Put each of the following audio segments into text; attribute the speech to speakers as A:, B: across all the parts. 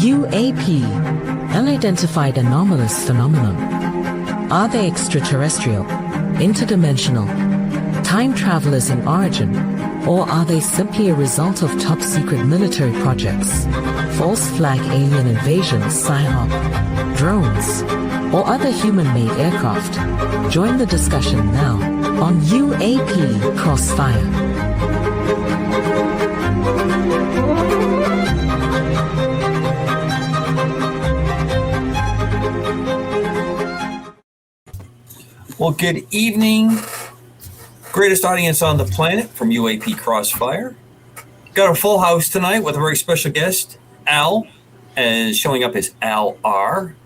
A: UAP, unidentified anomalous phenomenon. Are they extraterrestrial, interdimensional, time travelers in origin, or are they simply a result of top-secret military projects, false flag alien invasions, PSYOP, drones, or other human-made aircraft? Join the discussion now on UAP Crossfire.
B: Well, good evening. Greatest audience on the planet from UAP Crossfire. Got a full house tonight with a very special guest, Al, and showing up as Al R.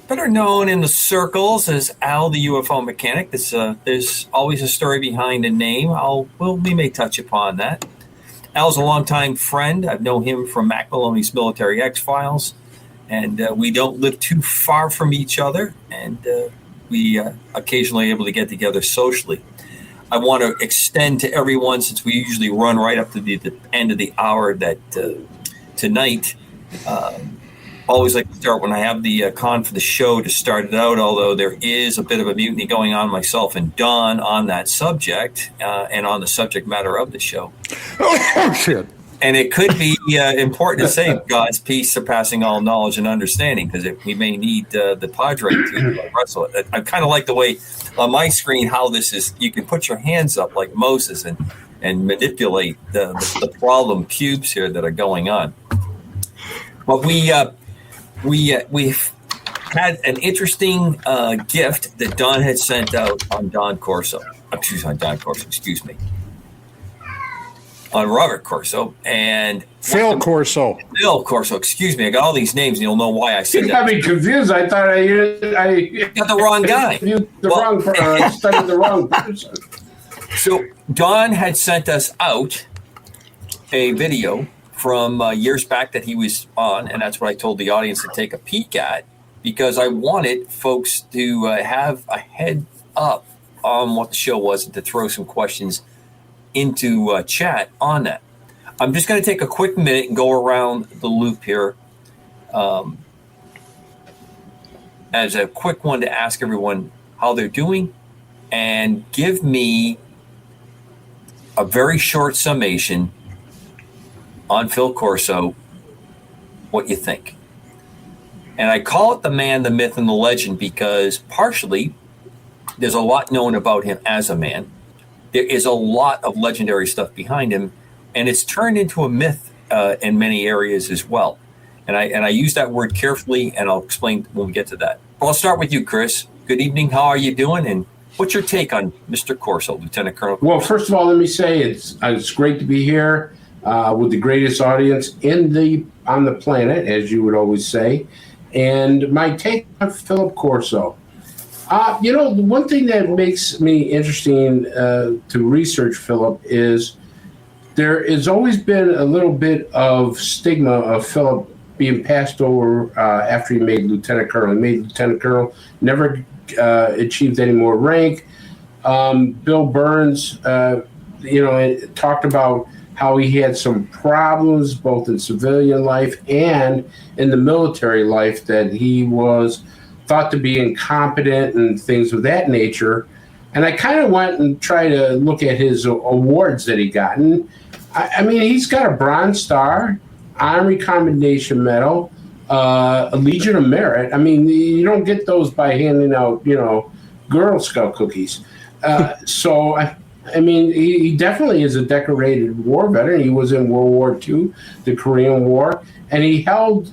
B: Better known in the circles as Al the UFO Mechanic. There's always a story behind a name. We may touch upon that. Al's a longtime friend. I've known him from Mack Maloney's Military X-Files, and we don't live too far from each other, and we occasionally able to get together socially. I want to extend to everyone, since we usually run right up to the end of the hour, that tonight, always like to start when I have the con for the show to start it out, although there is a bit of a mutiny going on myself and Don on that subject and on the subject matter of the show.
C: Oh, shit.
B: And it could be important to say God's peace surpassing all knowledge and understanding, because we may need the Padre to wrestle it. I kind of like the way on my screen how this is. You can put your hands up like Moses and manipulate the problem cubes here that are going on. But we've had an interesting gift that Don had sent out on on Robert Corso and
C: Phil Corso.
B: Phil Corso, excuse me. I got all these names, and you'll know why I said
D: You
B: that.
D: got me confused. I thought I
B: got the wrong guy.
D: Studied the wrong person.
B: So Don had sent us out a video from years back that he was on, and that's what I told the audience to take a peek at, because I wanted folks to have a head up on what the show was and to throw some questions into chat on that. I'm just going to take a quick minute and go around the loop here as a quick one to ask everyone how they're doing and give me a very short summation on Phil Corso, what you think. And I call it the man, the myth, and the legend because partially there's a lot known about him as a man. There is a lot of legendary stuff behind him, and it's turned into a myth in many areas as well. And I use that word carefully, and I'll explain when we get to that. Well, I'll start with you, Chris. Good evening. How are you doing? And what's your take on Mr. Corso, Lieutenant Colonel?
D: Well, first of all, let me say it's great to be here with the greatest audience on the planet, as you would always say. And my take on Philip Corso. The one thing that makes me interesting to research Philip is there has always been a little bit of stigma of Philip being passed over after he made Lieutenant Colonel. He made Lieutenant Colonel, never achieved any more rank. Bill Burns, talked about how he had some problems both in civilian life and in the military life, that he was thought to be incompetent and things of that nature. And I kind of went and tried to look at his awards that he gotten. I mean, he's got a Bronze Star, Honorary Commendation Medal, a Legion of Merit. I mean, you don't get those by handing out, Girl Scout cookies. He definitely is a decorated war veteran. He was in World War II, the Korean War, and he held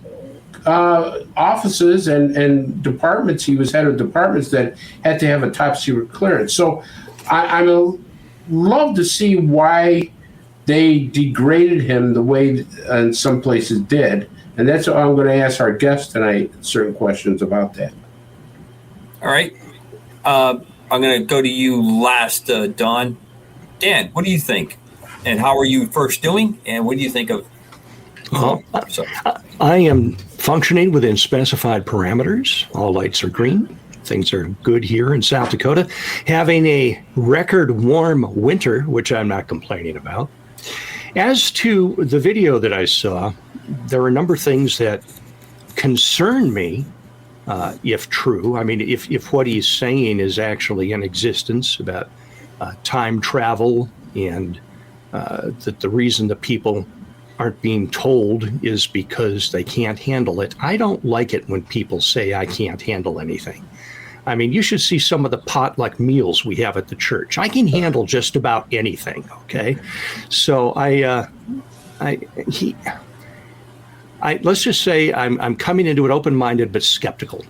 D: offices and departments. He was head of departments that had to have a top secret clearance. So I love to see why they degraded him the way in some places did. And that's what I'm going to ask our guest tonight, certain questions about that.
B: All right. I'm going to go to you last, Don. Dan, what do you think? And how are you first doing? And what do you think of...
E: I am functioning within specified parameters. All lights are green. Things are good here in South Dakota. Having a record warm winter, which I'm not complaining about. As to the video that I saw, there are a number of things that concern me, if true. I mean, if what he's saying is actually in existence about time travel, and that the reason the people aren't being told is because they can't handle it. I don't like it when people say I can't handle anything. I mean, you should see some of the potluck meals we have at the church. I can handle just about anything, okay? So let's just say I'm coming into it open-minded but skeptical.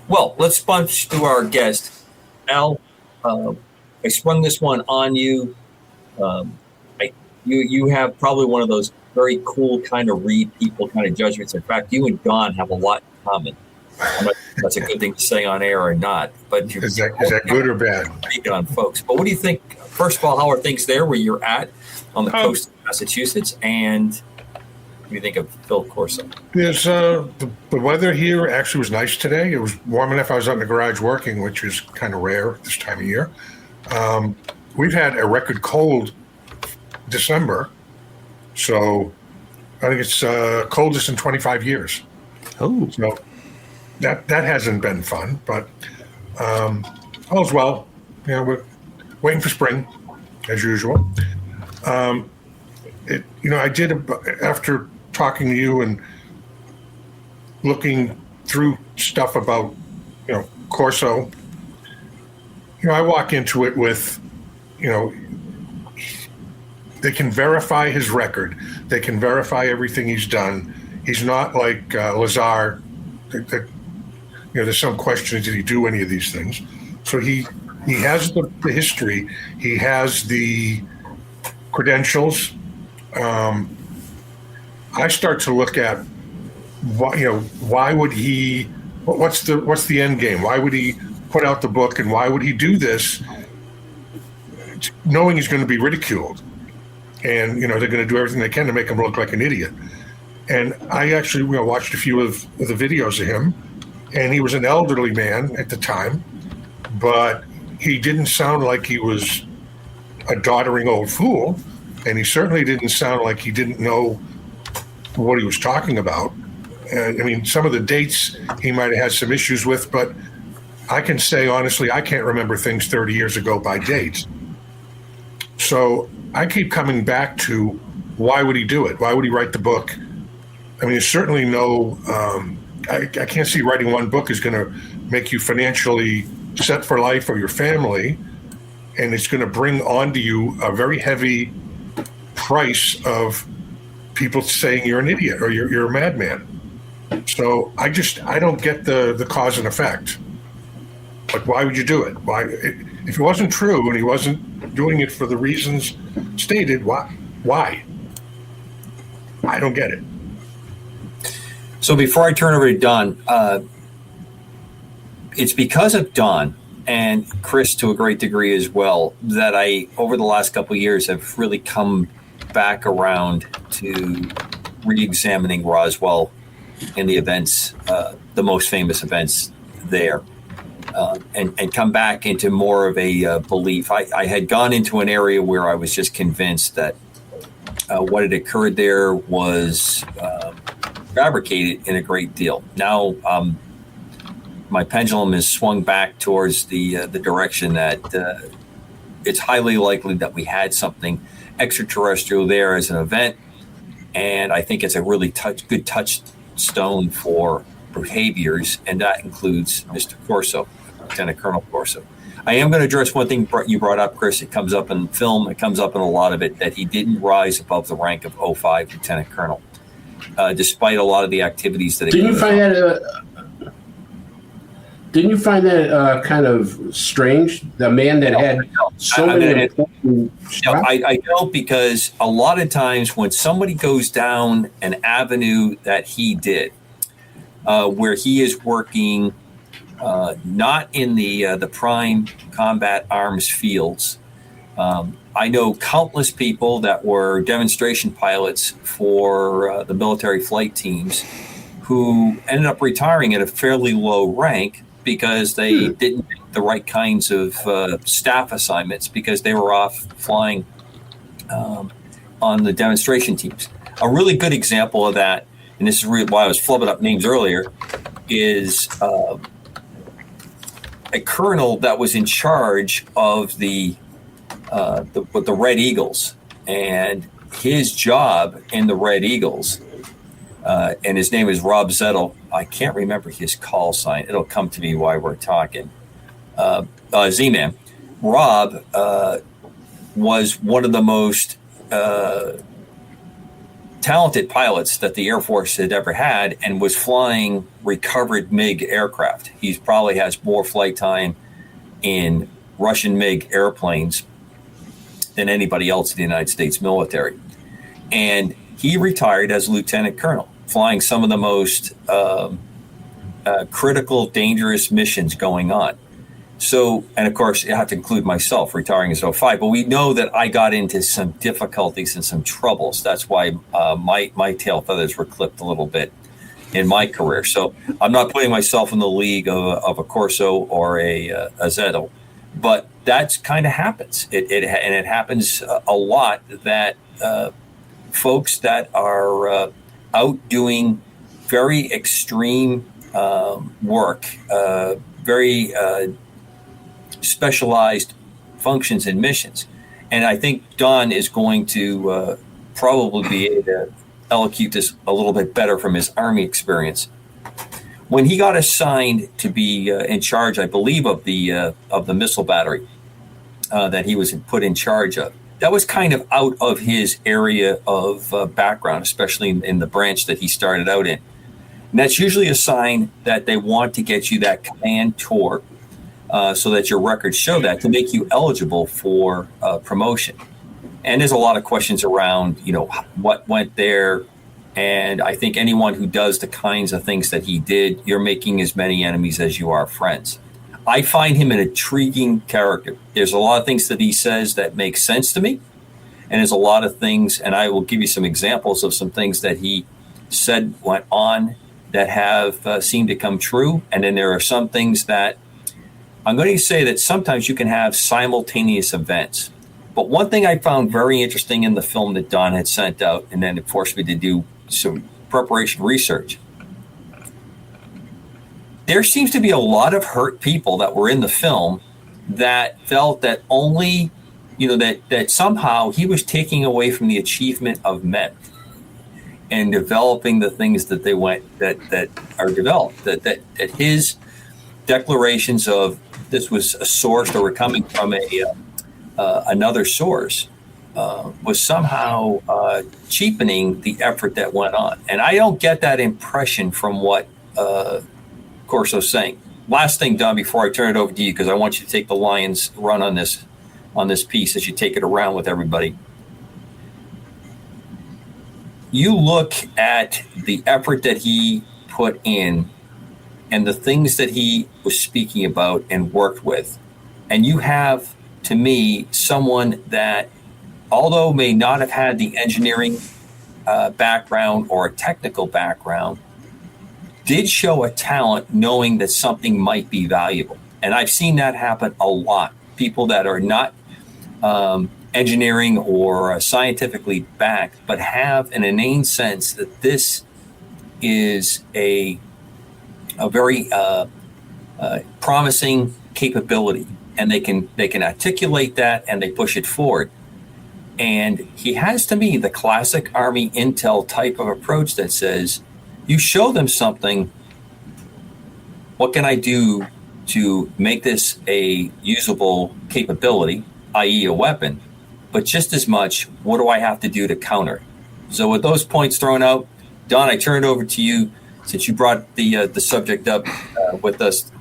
B: Well, let's bunch to our guest. Al, I sprung this one on you. You have probably one of those very cool kind of read people kind of judgments. In fact, you and Don have a lot in common. I'm not sure if that's a good thing to say on air or not. But
C: Is that good or bad?
B: On folks. But what do you think? First of all, how are things there where you're at on the coast of Massachusetts? And what do you think of Phillip Corso?
C: There's the weather here actually was nice today. It was warm enough. I was out in the garage working, which is kind of rare this time of year. We've had a record cold December, so I think it's coldest in 25 years.
E: Oh,
C: so that hasn't been fun, but all's well. You know, we're waiting for spring, as usual. I did, after talking to you and looking through stuff about, Corso, I walk into it with, they can verify his record. They can verify everything he's done. He's not like Lazar. There's some questions, did he do any of these things? So he has the history. He has the credentials. I start to look at why would he? What's the end game? Why would he put out the book, and why would he do this, knowing he's going to be ridiculed, and they're going to do everything they can to make him look like an idiot. And I actually watched a few of the videos of him, and he was an elderly man at the time, but he didn't sound like he was a doddering old fool, and he certainly didn't sound like he didn't know what he was talking about. And I mean, some of the dates he might have had some issues with, but I can say honestly, I can't remember things 30 years ago by date. So I keep coming back to, why would he do it? Why would he write the book? I mean, there's certainly no, I can't see writing one book is going to make you financially set for life or your family, and it's going to bring onto you a very heavy price of people saying you're an idiot or you're a madman. So I don't get the cause and effect. Like, why would you do it? Why, if it wasn't true and he wasn't doing it for the reasons stated, why? I don't get it.
B: So before I turn over to Don, it's because of Don and Chris to a great degree as well that I, over the last couple of years, have really come back around to re-examining Roswell and the events, the most famous events there, and come back into more of a belief. I had gone into an area where I was just convinced that what had occurred there was fabricated in a great deal. Now my pendulum is swung back towards the direction that it's highly likely that we had something extraterrestrial there as an event, and I think it's a really good touchstone for behaviors, and that includes Mr. Corso, Lieutenant Colonel Corso. I am going to address one thing you brought up, Chris. It comes up in film. It comes up in a lot of it, that he didn't rise above the rank of 05 Lieutenant Colonel, despite a lot of the activities that.
D: Didn't you find that kind of strange? The man that had so many.
B: I don't, because a lot of times when somebody goes down an avenue that he did, where he is working not in the prime combat arms fields, I know countless people that were demonstration pilots for the military flight teams who ended up retiring at a fairly low rank because they didn't get the right kinds of staff assignments because they were off flying on the demonstration teams. A really good example of that and this is why I was flubbing up names earlier, is a colonel that was in charge of the Red Eagles, and his job in the Red Eagles, and his name is Rob Zettel. I can't remember his call sign. It'll come to me while we're talking. Z-Man. Rob was one of the most talented pilots that the Air Force had ever had, and was flying recovered MiG aircraft. He probably has more flight time in Russian MiG airplanes than anybody else in the United States military. And he retired as lieutenant colonel, flying some of the most critical, dangerous missions going on. So, and of course, you have to include myself, retiring in 2005. But we know that I got into some difficulties and some troubles. That's why my tail feathers were clipped a little bit in my career. So I'm not putting myself in the league of a Corso or a Zettel, but that's kind of happens. It happens a lot that folks that are out doing very extreme work, very specialized functions and missions. And I think Don is going to probably be able to elocute this a little bit better from his Army experience. When he got assigned to be in charge, I believe, of the missile battery that he was put in charge of, that was kind of out of his area of background, especially in the branch that he started out in. And that's usually a sign that they want to get you that command tour, so that your records show that, to make you eligible for promotion. And there's a lot of questions around, what went there. And I think anyone who does the kinds of things that he did, you're making as many enemies as you are friends. I find him an intriguing character. There's a lot of things that he says that make sense to me. And there's a lot of things, and I will give you some examples of some things that he said went on that have seemed to come true. And then there are some things that I'm going to say that sometimes you can have simultaneous events. But one thing I found very interesting in the film that Don had sent out, and then it forced me to do some preparation research, there seems to be a lot of hurt people that were in the film that felt that only, that somehow he was taking away from the achievement of men and developing the things that that are developed, that his declarations of this was a source or were coming from another source was somehow cheapening the effort that went on. And I don't get that impression from what Corso's saying. Last thing, Don, before I turn it over to you, because I want you to take the lion's run on this piece as you take it around with everybody. You look at the effort that he put in and the things that he was speaking about and worked with. And you have, to me, someone that, although may not have had the engineering background or a technical background, did show a talent knowing that something might be valuable. And I've seen that happen a lot. People that are not engineering or scientifically backed, but have an innate sense that this is a very promising capability, and they can articulate that and they push it forward. And he has, to me, the classic Army intel type of approach that says, you show them something, what can I do to make this a usable capability, i.e. a weapon, but just as much, what do I have to do to counter? So with those points thrown out, Don, I turn it over to you, since you brought the subject up with us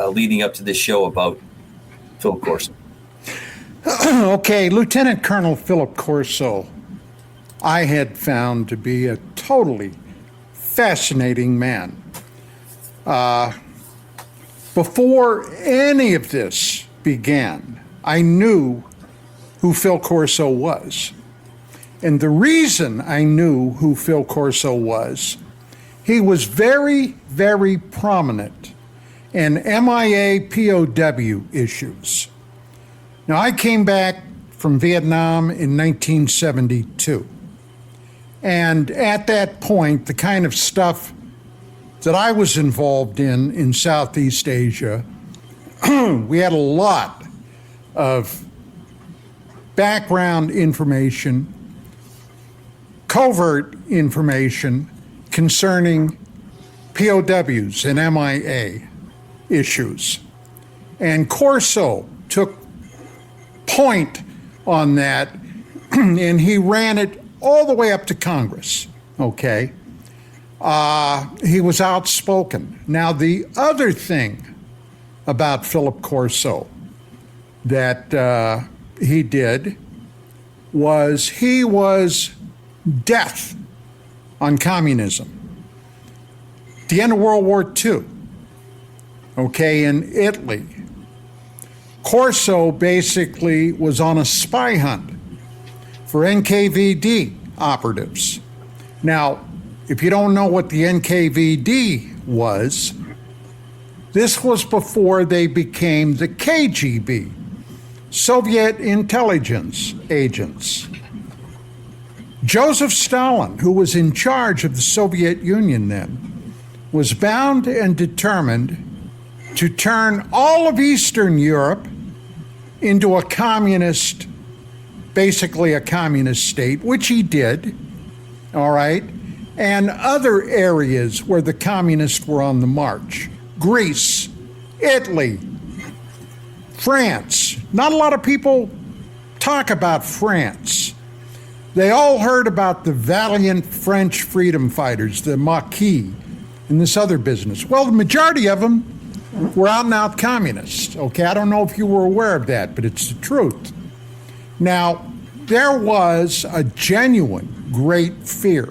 B: leading up to this show about Philip Corso.
F: Okay, Lieutenant Colonel Phillip Corso, I had found to be a totally fascinating man. Before any of this began, I knew who Phil Corso was. And the reason I knew who Phil Corso was, he was very, very prominent in MIA POW issues. Now, I came back from Vietnam in 1972. And at that point, the kind of stuff that I was involved in Southeast Asia, we had a lot of background information, covert information concerning POWs and MIA issues. And Corso took point on that, and he ran it all the way up to Congress, okay? He was outspoken. Now, the other thing about Phillip Corso that he did was he was death on communism. At the end of World War II, okay, in Italy, Corso basically was on a spy hunt for NKVD operatives. Now, if you don't know what the NKVD was, this was before they became the KGB, Soviet intelligence agents. Joseph Stalin, who was in charge of the Soviet Union then, was bound and determined to turn all of Eastern Europe into a communist, basically a communist state, which he did, all right, and other areas where the communists were on the march. Greece, Italy, France. Not a lot of people talk about France. They all heard about the valiant French freedom fighters, the Maquis, and this other business. Well, the majority of them were out and out communists. Okay, I don't know if you were aware of that, but it's the truth. Now, there was a genuine great fear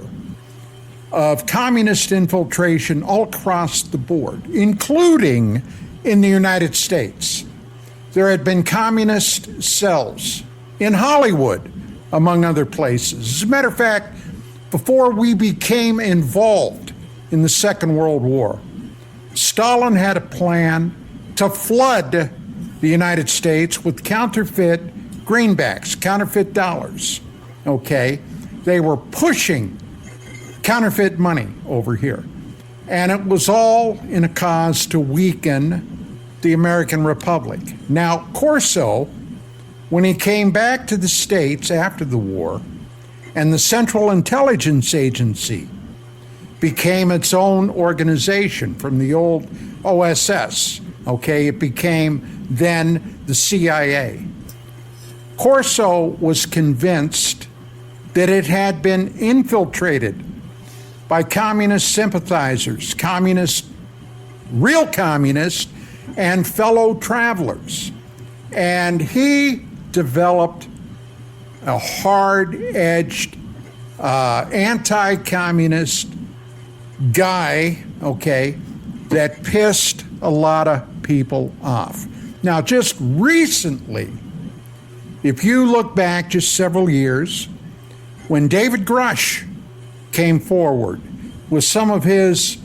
F: of communist infiltration all across the board, including in the United States. There had been communist cells in Hollywood, among other places. As a matter of fact, before we became involved in the Second World War, Stalin had a plan to flood the United States with counterfeit greenbacks, counterfeit dollars, okay? They were pushing counterfeit money over here. And it was all in a cause to weaken the American Republic. Now, Corso, when he came back to the States after the war, and the Central Intelligence Agency became its own organization from the old OSS, okay? It became then the CIA. Corso was convinced that it had been infiltrated by communist sympathizers, real communists, and fellow travelers. And he developed a hard-edged, anti-communist guy, okay, that pissed a lot of people off. Now, just recently, if you look back just several years, when David Grush came forward with some of his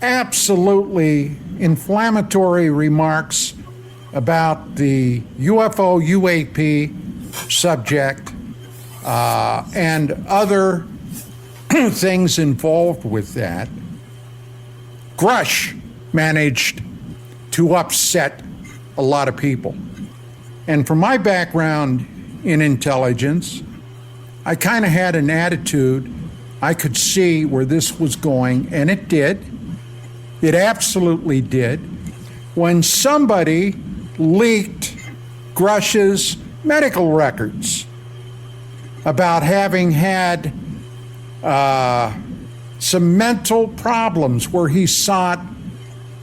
F: absolutely inflammatory remarks about the UFO UAP subject and other things involved with that, Grush managed to upset a lot of people. And from my background in intelligence, I kind of had an attitude. I could see where this was going, and it did. It absolutely did. When somebody leaked Grush's medical records about having had some mental problems where he sought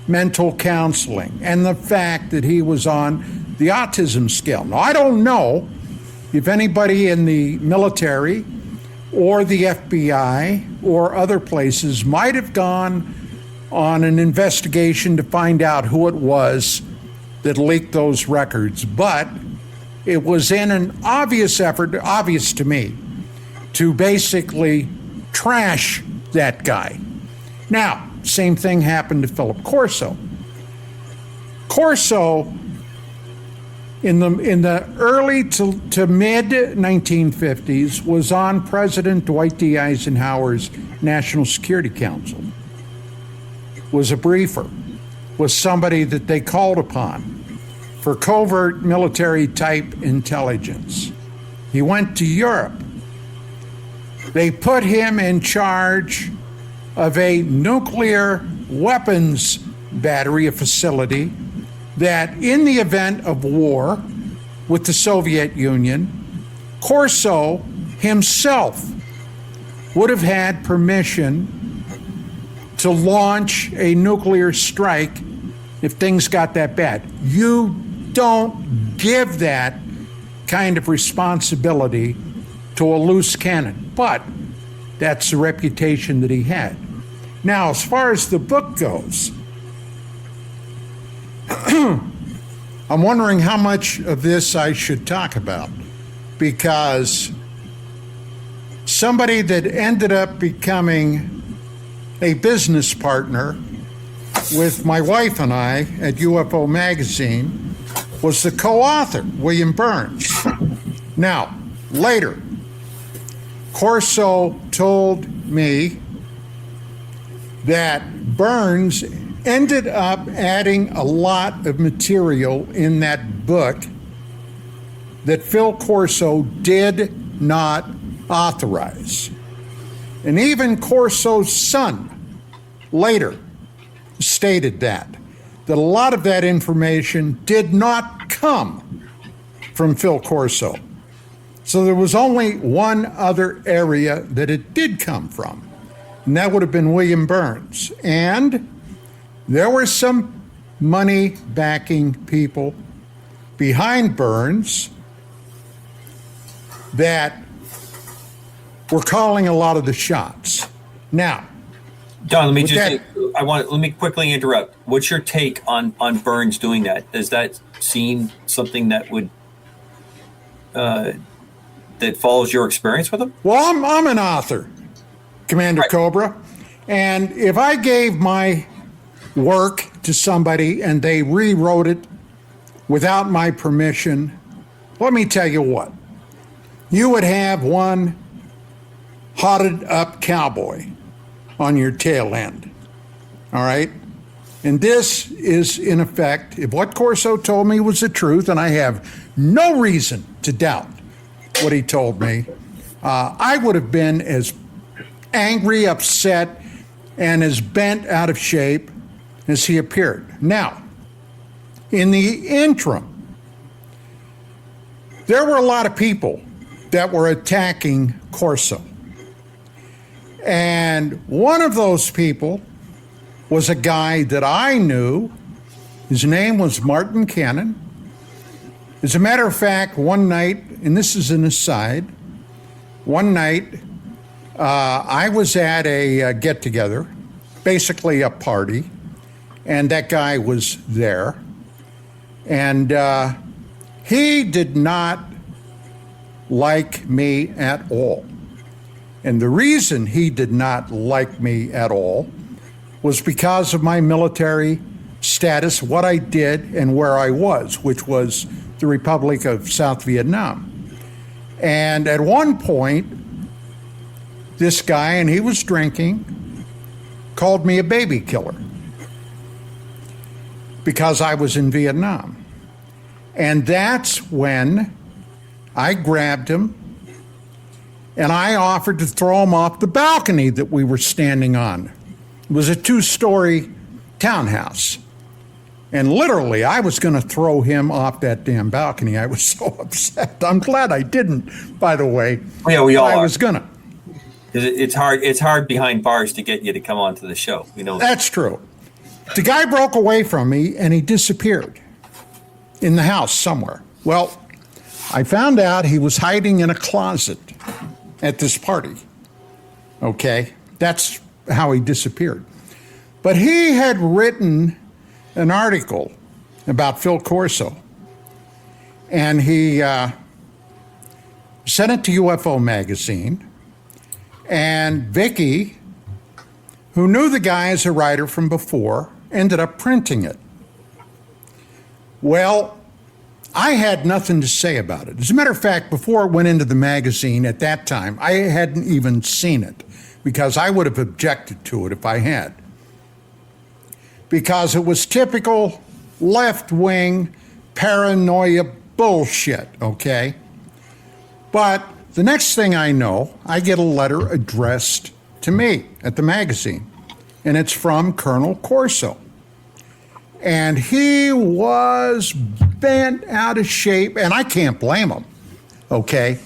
F: mental counseling, and the fact that he was on the autism scale. Now, I don't know if anybody in the military or the FBI or other places might have gone on an investigation to find out who it was that leaked those records, but it was in an obvious effort, obvious to me, to basically trash that guy. Now, same thing happened to Phillip Corso. Corso in the early to mid 1950s was on President Dwight D. Eisenhower's National Security Council. Was a briefer, was somebody that they called upon for covert military type intelligence. He went to Europe. They put him in charge of a nuclear weapons battery, a facility that in the event of war with the Soviet Union, Corso himself would have had permission to launch a nuclear strike if things got that bad. You don't give that kind of responsibility to a loose cannon, but that's the reputation that he had. Now, as far as the book goes, I'm wondering how much of this I should talk about, because somebody that ended up becoming a business partner with my wife and I at UFO Magazine was the co-author, William Burns. Now, later, Corso told me that Burns ended up adding a lot of material in that book that Phil Corso did not authorize. And even Corso's son later stated that a lot of that information did not come from Phil Corso. So there was only one other area that it did come from, and that would have been William Burns. And there were some money backing people behind Burns that were calling a lot of the shots. Now,
B: Don, let me quickly interrupt. What's your take on Burns doing that? Does that seem something that would that follows your experience with him?
F: Well, I'm an author, Commander Cobra, and if I gave my work to somebody and they rewrote it without my permission, let me tell you what, you would have one hotted up cowboy on your tail end. All right? And this is, in effect, if what Corso told me was the truth, and I have no reason to doubt what he told me, I would have been as angry, upset, and as bent out of shape as he appeared. Now, in the interim, there were a lot of people that were attacking Corso. And one of those people was a guy that I knew. His name was Martin Cannon. As a matter of fact, one night, and this is an aside, one night I was at a get-together, basically a party, and that guy was there. And he did not like me at all. And the reason he did not like me at all was because of my military status, what I did, and where I was, which was the Republic of South Vietnam. And at one point, this guy, and he was drinking, called me a baby killer because I was in Vietnam. And that's when I grabbed him and I offered to throw him off the balcony that we were standing on. It was a 2-story townhouse. And literally, I was going to throw him off that damn balcony. I was so upset. I'm glad I didn't, by the way.
B: Yeah, we all
F: I
B: are.
F: was going to.
B: It's hard behind bars to get you to come onto the show. We know that.
F: That's true. The guy broke away from me and he disappeared in the house somewhere. Well, I found out he was hiding in a closet at this party. Okay? That's how he disappeared. But he had written an article about Phil Corso, and he sent it to UFO Magazine, and Vicky, who knew the guy as a writer from before, ended up printing it. Well, I had nothing to say about it. As a matter of fact, before it went into the magazine at that time, I hadn't even seen it because I would have objected to it if I had. Because it was typical left-wing paranoia bullshit, okay? But the next thing I know, I get a letter addressed to me at the magazine, and it's from Colonel Corso. And he was bent out of shape, and I can't blame him, okay?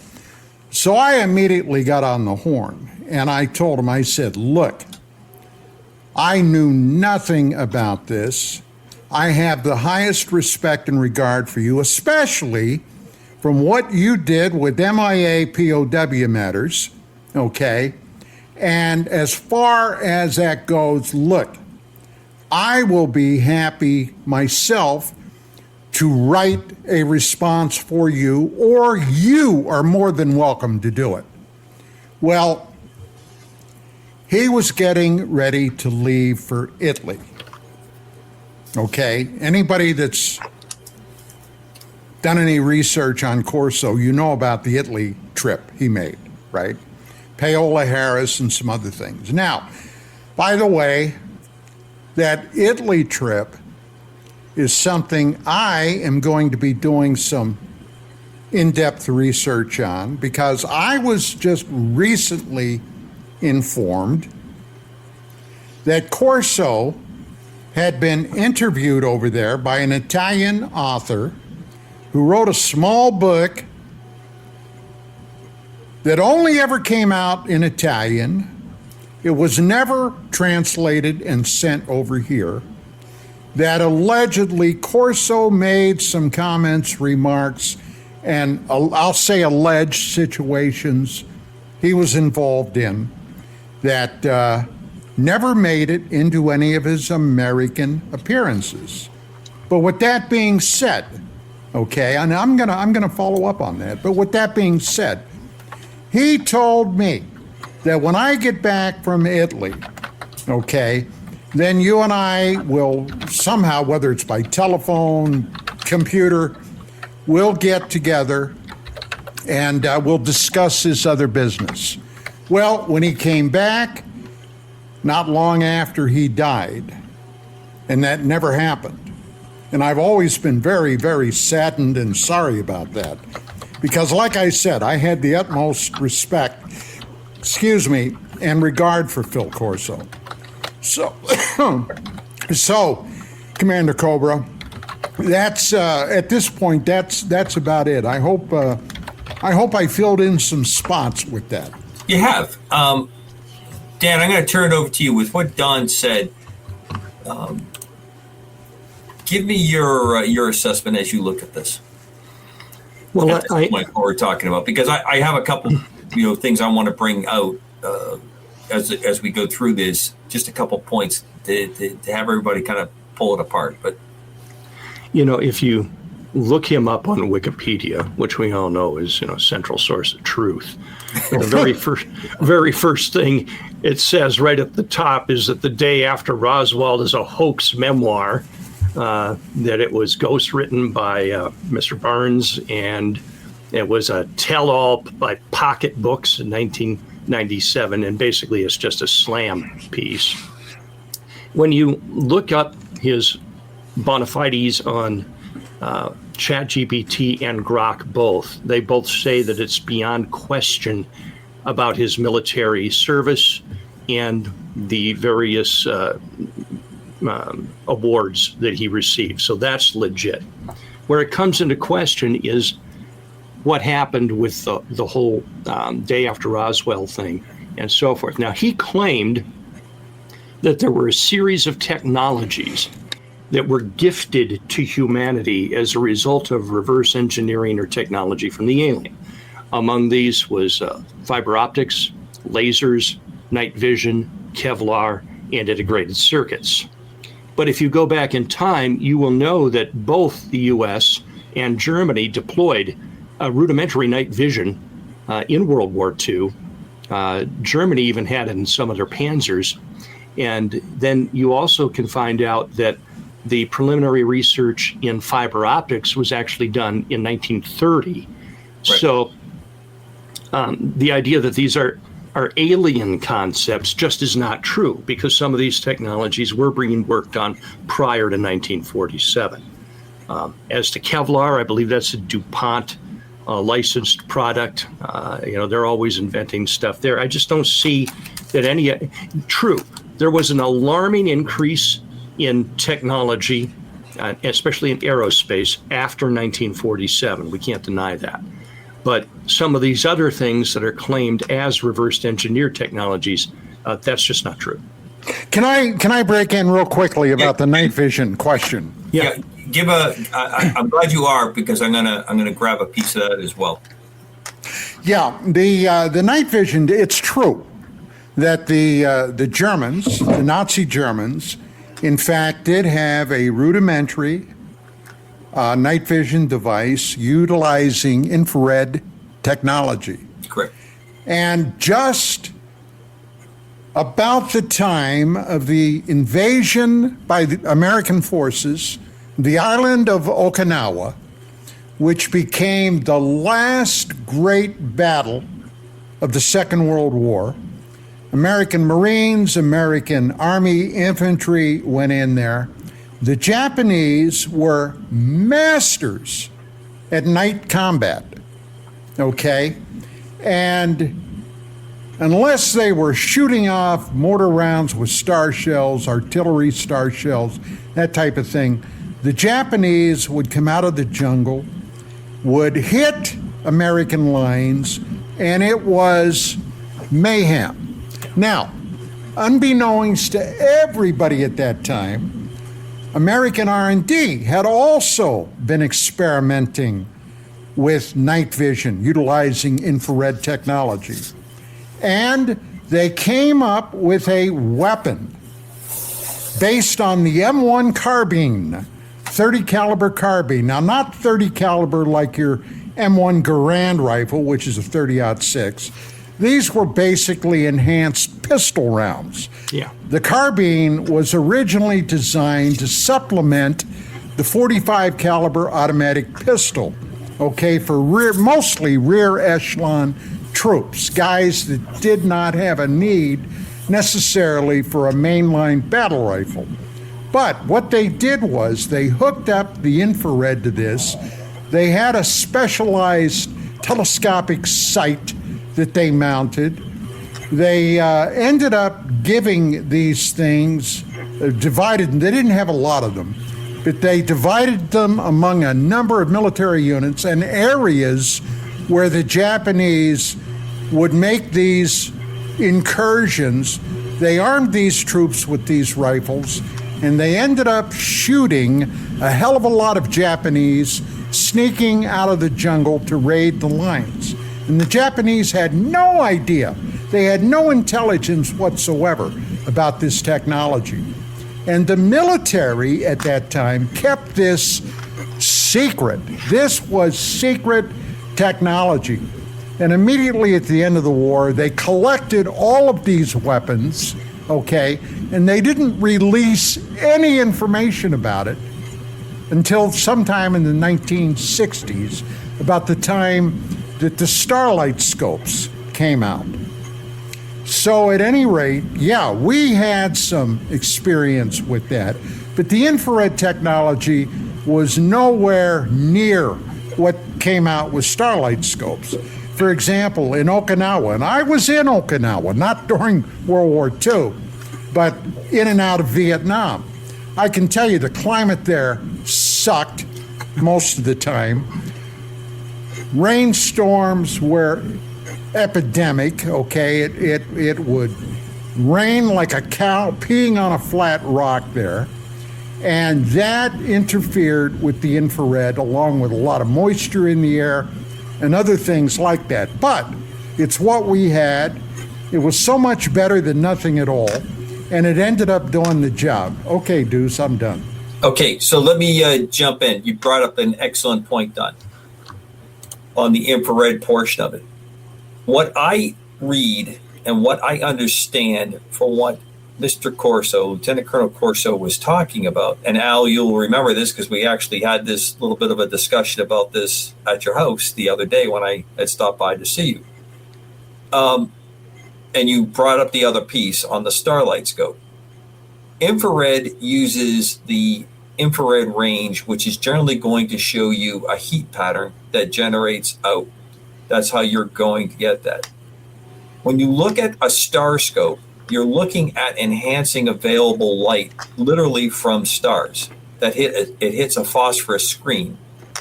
F: So I immediately got on the horn, and I told him, I said, look, I knew nothing about this. I have the highest respect and regard for you, especially from what you did with MIA POW matters, okay? And as far as that goes, look, I will be happy myself to write a response for you, or you are more than welcome to do it. Well, he was getting ready to leave for Italy. Okay, anybody that's done any research on Corso, you know about the Italy trip he made, right? Paola Harris and some other things. Now, by the way, that Italy trip is something I am going to be doing some in-depth research on, because I was just recently informed that Corso had been interviewed over there by an Italian author who wrote a small book that only ever came out in Italian. It was never translated and sent over here. That allegedly Corso made some comments, remarks, and I'll say alleged situations he was involved in that never made it into any of his American appearances. But with that being said, okay, and I'm gonna follow up on that, but with that being said, he told me that when I get back from Italy, okay, then you and I will somehow, whether it's by telephone, computer, we'll get together and we'll discuss this other business. Well, when he came back, not long after he died, and that never happened. And I've always been very, very saddened and sorry about that. Because like I said, I had the utmost respect, and regard for Phil Corso. So, Commander Cobra, that's at this point, that's about it. I hope I filled in some spots with that.
B: You have. Dan, I'm going to turn it over to you with what Don said. Give me your assessment as you look at this.
E: Well,
B: at this point, what we're talking about, because I have a couple, things I want to bring out as we go through this. Just a couple points to have everybody kind of pull it apart. But
E: if you look him up on Wikipedia, which we all know is central source of truth, the very first thing it says right at the top is that The Day After Roswell is a hoax memoir. That it was ghostwritten by Mr. Barnes, and it was a tell-all by Pocket Books in 1997, and basically it's just a slam piece. When you look up his bona fides on ChatGPT and Grok both, they both say that it's beyond question about his military service and the various awards that he received. So that's legit. Where it comes into question is what happened with the whole Day After Roswell thing and so forth. Now, he claimed that there were a series of technologies that were gifted to humanity as a result of reverse engineering or technology from the alien. Among these was fiber optics, lasers, night vision, Kevlar, and integrated circuits. But if you go back in time, you will know that both the U.S. and Germany deployed a rudimentary night vision in World War II. Germany even had it in some of their panzers. And then you also can find out that the preliminary research in fiber optics was actually done in 1930. Right. So the idea that these are alien concepts just is not true, because some of these technologies were being worked on prior to 1947. As to Kevlar, I believe that's a DuPont licensed product. They're always inventing stuff there. I just don't see that true. There was an alarming increase in technology, especially in aerospace, after 1947. We can't deny that. But some of these other things that are claimed as reversed engineered technologies, that's just not true.
F: Can I break in real quickly about the night vision question?
B: Yeah. I'm glad you are, because I'm gonna grab a piece of that as well.
F: Yeah, the night vision. It's true that the Germans, the Nazi Germans, in fact, did have a rudimentary night vision device utilizing infrared technology.
B: Correct.
F: And just about the time of the invasion by the American forces, the island of Okinawa, which became the last great battle of the Second World War, American Marines, American Army infantry went in there. The Japanese were masters at night combat, okay? And unless they were shooting off mortar rounds with star shells, artillery star shells, that type of thing, the Japanese would come out of the jungle, would hit American lines, and it was mayhem. Now, unbeknownst to everybody at that time, American R&D had also been experimenting with night vision, utilizing infrared technology. And they came up with a weapon based on the M1 carbine, 30 caliber carbine. Now, not 30 caliber like your M1 Garand rifle, which is a 30-06. These were basically enhanced pistol rounds.
E: Yeah.
F: The carbine was originally designed to supplement the 45 caliber automatic pistol, okay, for mostly rear echelon troops, guys that did not have a need necessarily for a mainline battle rifle. But what they did was they hooked up the infrared to this. They had a specialized telescopic sight that they mounted. They ended up giving these things divided, and they didn't have a lot of them, but they divided them among a number of military units and areas where the Japanese would make these incursions. They armed these troops with these rifles, and they ended up shooting a hell of a lot of Japanese sneaking out of the jungle to raid the lines. And the Japanese had no idea. They had no intelligence whatsoever about this technology. And the military at that time kept this secret. This was secret technology. And immediately at the end of the war, they collected all of these weapons, okay, and they didn't release any information about it until sometime in the 1960s, about the time that the starlight scopes came out. So at any rate, yeah, we had some experience with that, but the infrared technology was nowhere near what came out with starlight scopes. For example, in Okinawa, and I was in Okinawa, not during World War II, but in and out of Vietnam. I can tell you the climate there sucked most of the time. Rainstorms were epidemic, okay? It would rain like a cow peeing on a flat rock there. And that interfered with the infrared, along with a lot of moisture in the air and other things like that. But it's what we had. It was so much better than nothing at all. And it ended up doing the job. Okay, Deuce, I'm done.
B: Okay, so let me jump in. You brought up an excellent point, Don, on the infrared portion of it. What I read and what I understand from what Mr. Corso, Lieutenant Colonel Corso, was talking about, and Al, you'll remember this because we actually had this little bit of a discussion about this at your house the other day when I had stopped by to see you. And you brought up the other piece on the starlight scope. Infrared uses the infrared range, which is generally going to show you a heat pattern that generates out. That's how you're going to get that. When you look at a star scope, you're looking at enhancing available light literally from stars. It hits a phosphorus screen.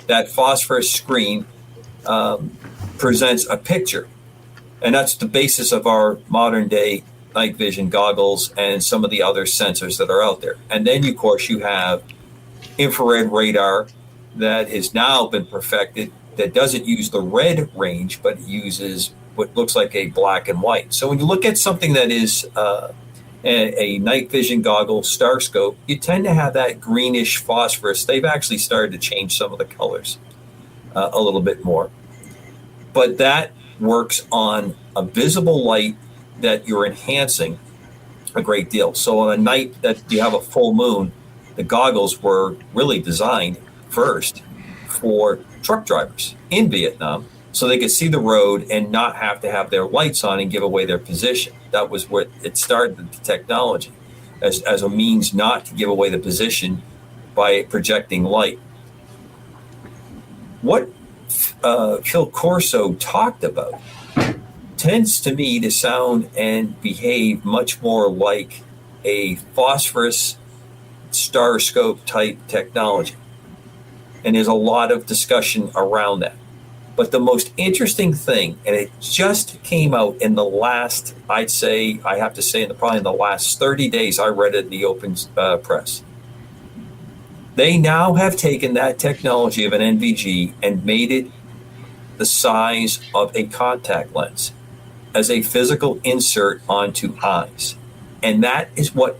B: That phosphorus screen presents a picture. And that's the basis of our modern day night vision goggles and some of the other sensors that are out there. And then, of course, you have infrared radar that has now been perfected that doesn't use the red range, but uses what looks like a black and white. So when you look at something that is a night vision goggle star scope, you tend to have that greenish phosphorus. They've actually started to change some of the colors a little bit more. But that works on a visible light that you're enhancing a great deal. So on a night that you have a full moon, the goggles were really designed first for truck drivers in Vietnam so they could see the road and not have to have their lights on and give away their position. That was what it started, the technology, as a means not to give away the position by projecting light. What Phil Corso talked about tends to me to sound and behave much more like a phosphorus star scope type technology. And there's a lot of discussion around that. But the most interesting thing, and it just came out in the last, I have to say, probably in the last 30 days, I read it in the open press. They now have taken that technology of an NVG and made it the size of a contact lens as a physical insert onto eyes. And that is what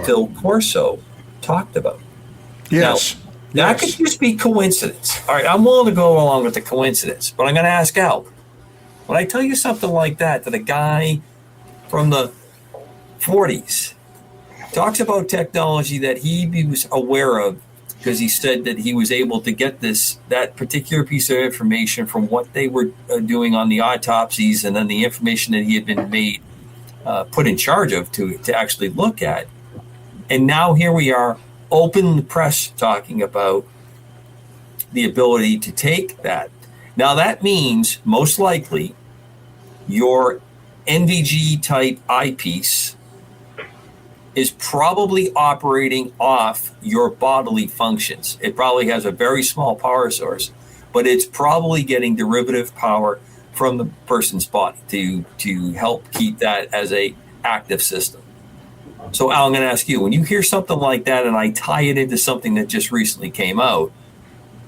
B: Phil Corso talked about.
F: Yes.
B: Now, that could just be coincidence. All right, I'm willing to go along with the coincidence, but I'm going to ask Al. When I tell you something like that a guy from the 40s talks about technology that he was aware of because he said that he was able to get that particular piece of information from what they were doing on the autopsies and then the information that he had been put in charge of to actually look at. And now here we are, open press talking about the ability to take that. Now that means most likely your NVG type eyepiece is probably operating off your bodily functions. It probably has a very small power source, but it's probably getting derivative power from the person's body to help keep that as a active system. So Al, I'm going to ask you, when you hear something like that and I tie it into something that just recently came out,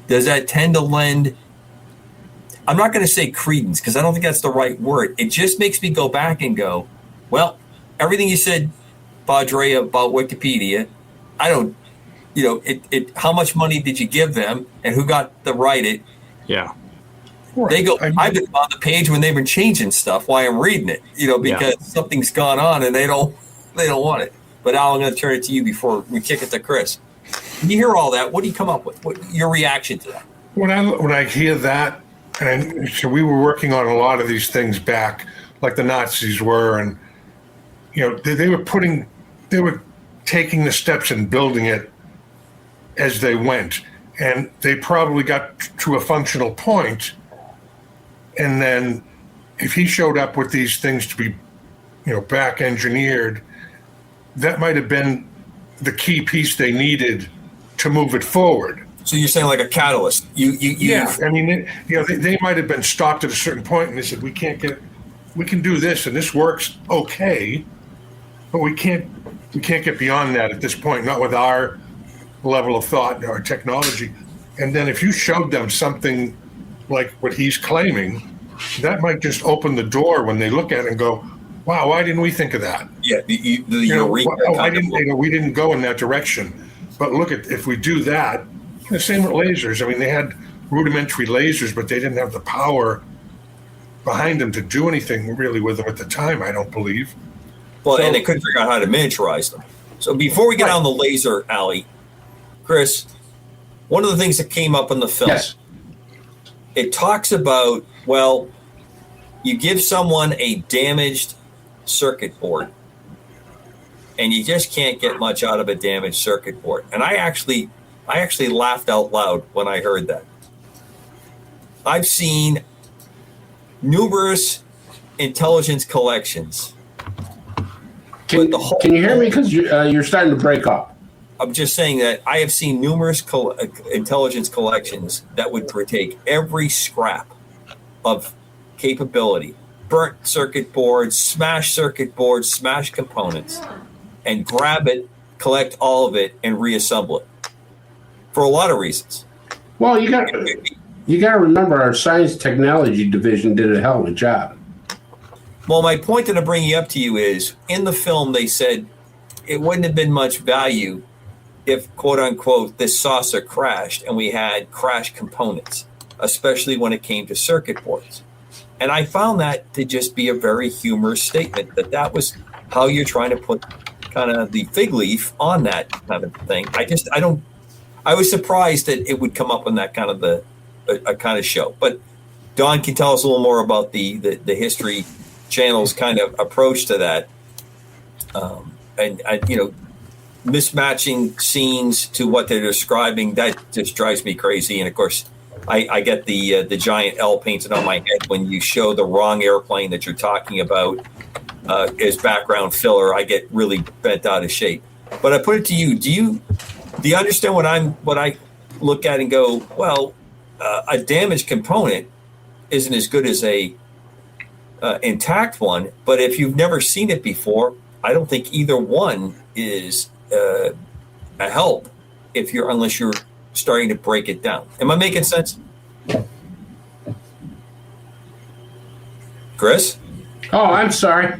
B: does that tend to lend, I'm not going to say credence because I don't think that's the right word. It just makes me go back and go, well, everything you said, Padre, about Wikipedia, I don't, how much money did you give them and who got to write it?
E: Yeah.
B: They go, I've been on the page when they've been changing stuff while I'm reading it, because something's gone on and they don't want it. But Al, I'm going to turn it to you before we kick it to Chris. When you hear all that, what do you come up with? What your reaction to that?
C: When I hear that, and so we were working on a lot of these things back, like the Nazis were, and they were taking the steps and building it as they went, and they probably got to a functional point, and then if he showed up with these things to be, back engineered, that might have been the key piece they needed to move it forward.
B: So you're saying like a catalyst?
C: Yeah, I mean, they might have been stopped at a certain point, and they said, we can do this, and this works okay, but we can't get beyond that at this point, not with our level of thought and our technology. And then if you showed them something like what he's claiming, that might just open the door when they look at it and go, wow, why didn't we think of that?
B: Yeah,
C: we didn't go in that direction. But look at, if we do that, the same with lasers. I mean, they had rudimentary lasers, but they didn't have the power behind them to do anything really with them at the time, I don't believe.
B: Well, and they couldn't figure out how to miniaturize them. So before we get on the laser alley, Chris, one of the things that came up in the film, it talks about, well, you give someone a damaged circuit board, and you just can't get much out of a damaged circuit board. And I actually laughed out loud when I heard that. I've seen numerous intelligence collections.
D: Can you hear me? Because you're starting to break up.
B: I'm just saying that I have seen numerous intelligence collections that would take every scrap of capability, burnt circuit boards, smashed components, and grab it, collect all of it, and reassemble it for a lot of reasons.
D: Well, you got to remember our science technology division did a hell of a job.
B: Well, my point that I'm bringing up to you is, in the film, they said it wouldn't have been much value if, quote unquote, this saucer crashed and we had crash components, especially when it came to circuit boards. And I found that to just be a very humorous statement, that was how you're trying to put kind of the fig leaf on that kind of thing. I was surprised that it would come up in that kind of a kind of show. But Don can tell us a little more about the History Channel's kind of approach to that. And mismatching scenes to what they're describing, that just drives me crazy. And of course, I get the giant L painted on my head when you show the wrong airplane that you're talking about as background filler. I get really bent out of shape. But I put it to you: do you understand what I look at and go, well, a damaged component isn't as good as a intact one. But if you've never seen it before, I don't think either one is a help unless you're starting to break it down. Am I making sense? Chris?
D: Oh, I'm sorry.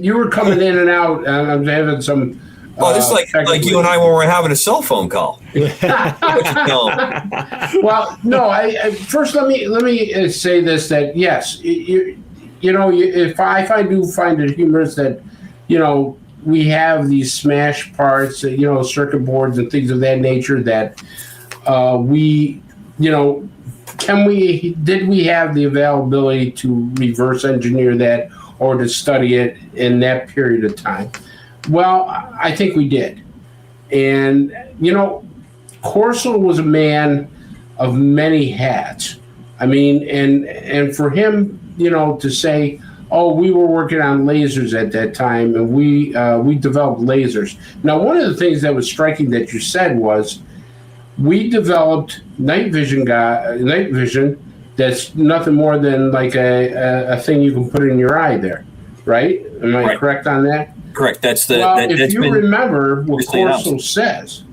D: You were coming in and out, and I'm having some.
B: Oh, this is like you and I when we're having a cell phone call.
D: Well, no. First, let me say this: that yes, if I do find it humorous that we have these smash parts, circuit boards and things of that nature that did we have the availability to reverse engineer that or to study it in that period of time? Well, I think we did. And, Corso was a man of many hats. I mean, and for him, to say, oh, we were working on lasers at that time, and we developed lasers. Now, one of the things that was striking that you said was we developed night vision that's nothing more than like a thing you can put in your eye there, right? Am I correct on that?
B: Correct.
D: If you remember what Corso says,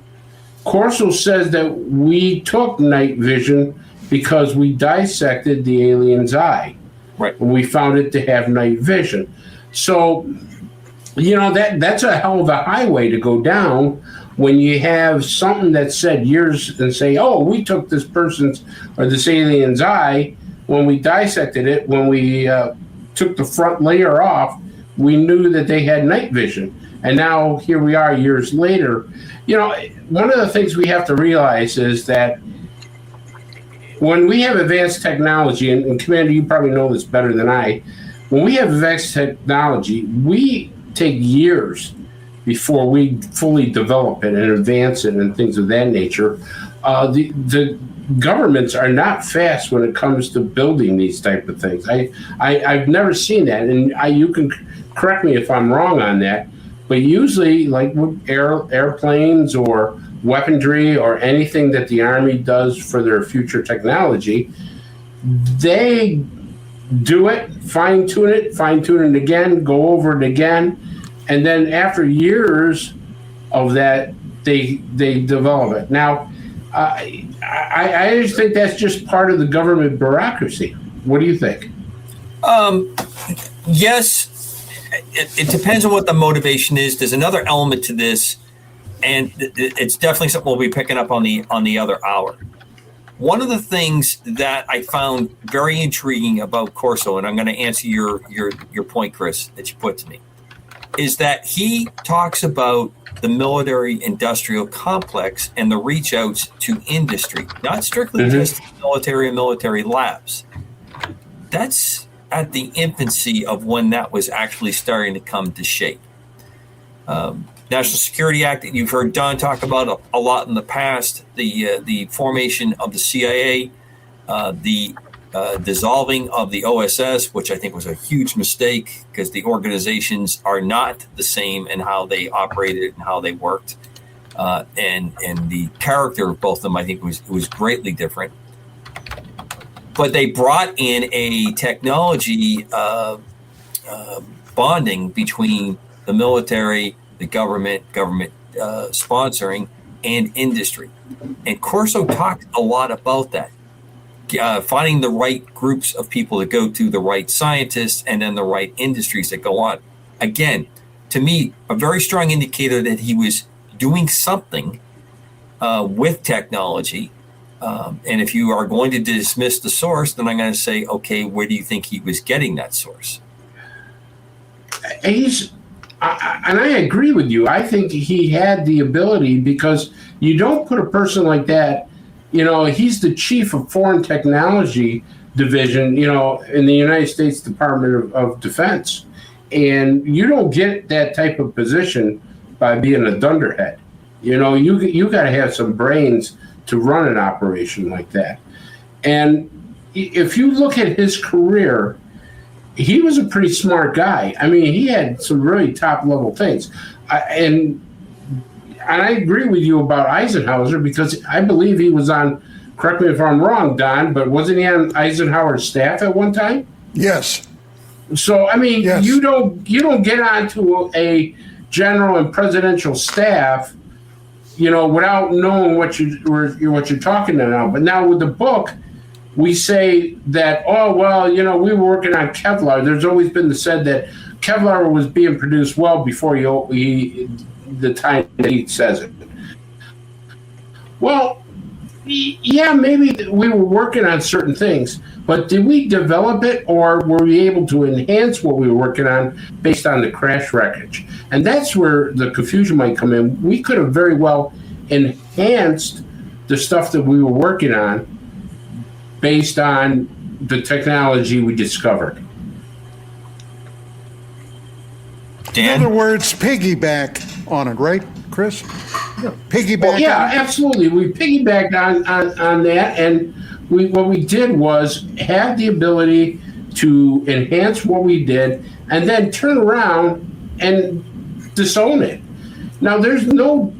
D: Corso says that we took night vision because we dissected the alien's eye.
B: Right.
D: And we found it to have night vision. So, that's a hell of a highway to go down when you have something that said years and say, oh, we took this person's or this alien's eye when we dissected it, when we took the front layer off, we knew that they had night vision. And now here we are years later. One of the things we have to realize is that when we have advanced technology, and Commander, you probably know this better than I, when we have advanced technology, we take years before we fully develop it and advance it and things of that nature. The governments are not fast when it comes to building these type of things. I've never seen that, and you can correct me if I'm wrong on that, but usually like airplanes or weaponry or anything that the Army does for their future technology, they do it, fine-tune it again, go over it again, and then after years of that, they develop it. Now, I just think that's just part of the government bureaucracy. What do you think?
B: Yes, it depends on what the motivation is. There's another element to this, and it's definitely something we'll be picking up on the other hour. One of the things that I found very intriguing about Corso, and I'm going to answer your point, Chris, that you put to me. is that he talks about the military industrial complex and the reach outs to industry, not strictly just military and military labs. That's at the infancy of when that was actually starting to come to shape. National Security Act, you've heard Don talk about a lot in the past, the formation of the CIA, the dissolving of the OSS, which I think was a huge mistake because the organizations are not the same in how they operated and how they worked. And the character of both of them, I think, was greatly different. But they brought in a technology bonding between the military, the government sponsoring, and industry. And Corso talked a lot about that. Finding the right groups of people to go to, the right scientists, and then the right industries that go on. Again, to me, a very strong indicator that he was doing something with technology. And if you are going to dismiss the source, then I'm going to say, okay, where do you think he was getting that source?
D: And I agree with you. I think he had the ability, because you don't put a person like that, he's the chief of foreign technology division, in the United States Department of Defense. And you don't get that type of position by being a dunderhead. You got to have some brains to run an operation like that. And if you look at his career, he was a pretty smart guy. I mean, he had some really top level things. And I agree with you about Eisenhower, because I believe he was on, correct me if I'm wrong, Don, but wasn't he on Eisenhower's staff at one time?
F: Yes.
D: So, I mean,
F: yes.
D: you don't get onto a general and presidential staff, without knowing what you're talking about. But now with the book, we say that, we were working on Kevlar. There's always been said that Kevlar was being produced well before the time that he says it. Well, yeah, maybe we were working on certain things, but did we develop it, or were we able to enhance what we were working on based on the crash wreckage? And that's where the confusion might come in. We could have very well enhanced the stuff that we were working on based on the technology we discovered.
B: Dan?
F: In other words, piggyback on it, right, Chris? Piggyback.
D: Well, yeah, absolutely. We piggybacked on that, and what we did was have the ability to enhance what we did, and then turn around and disown it. Now, there's no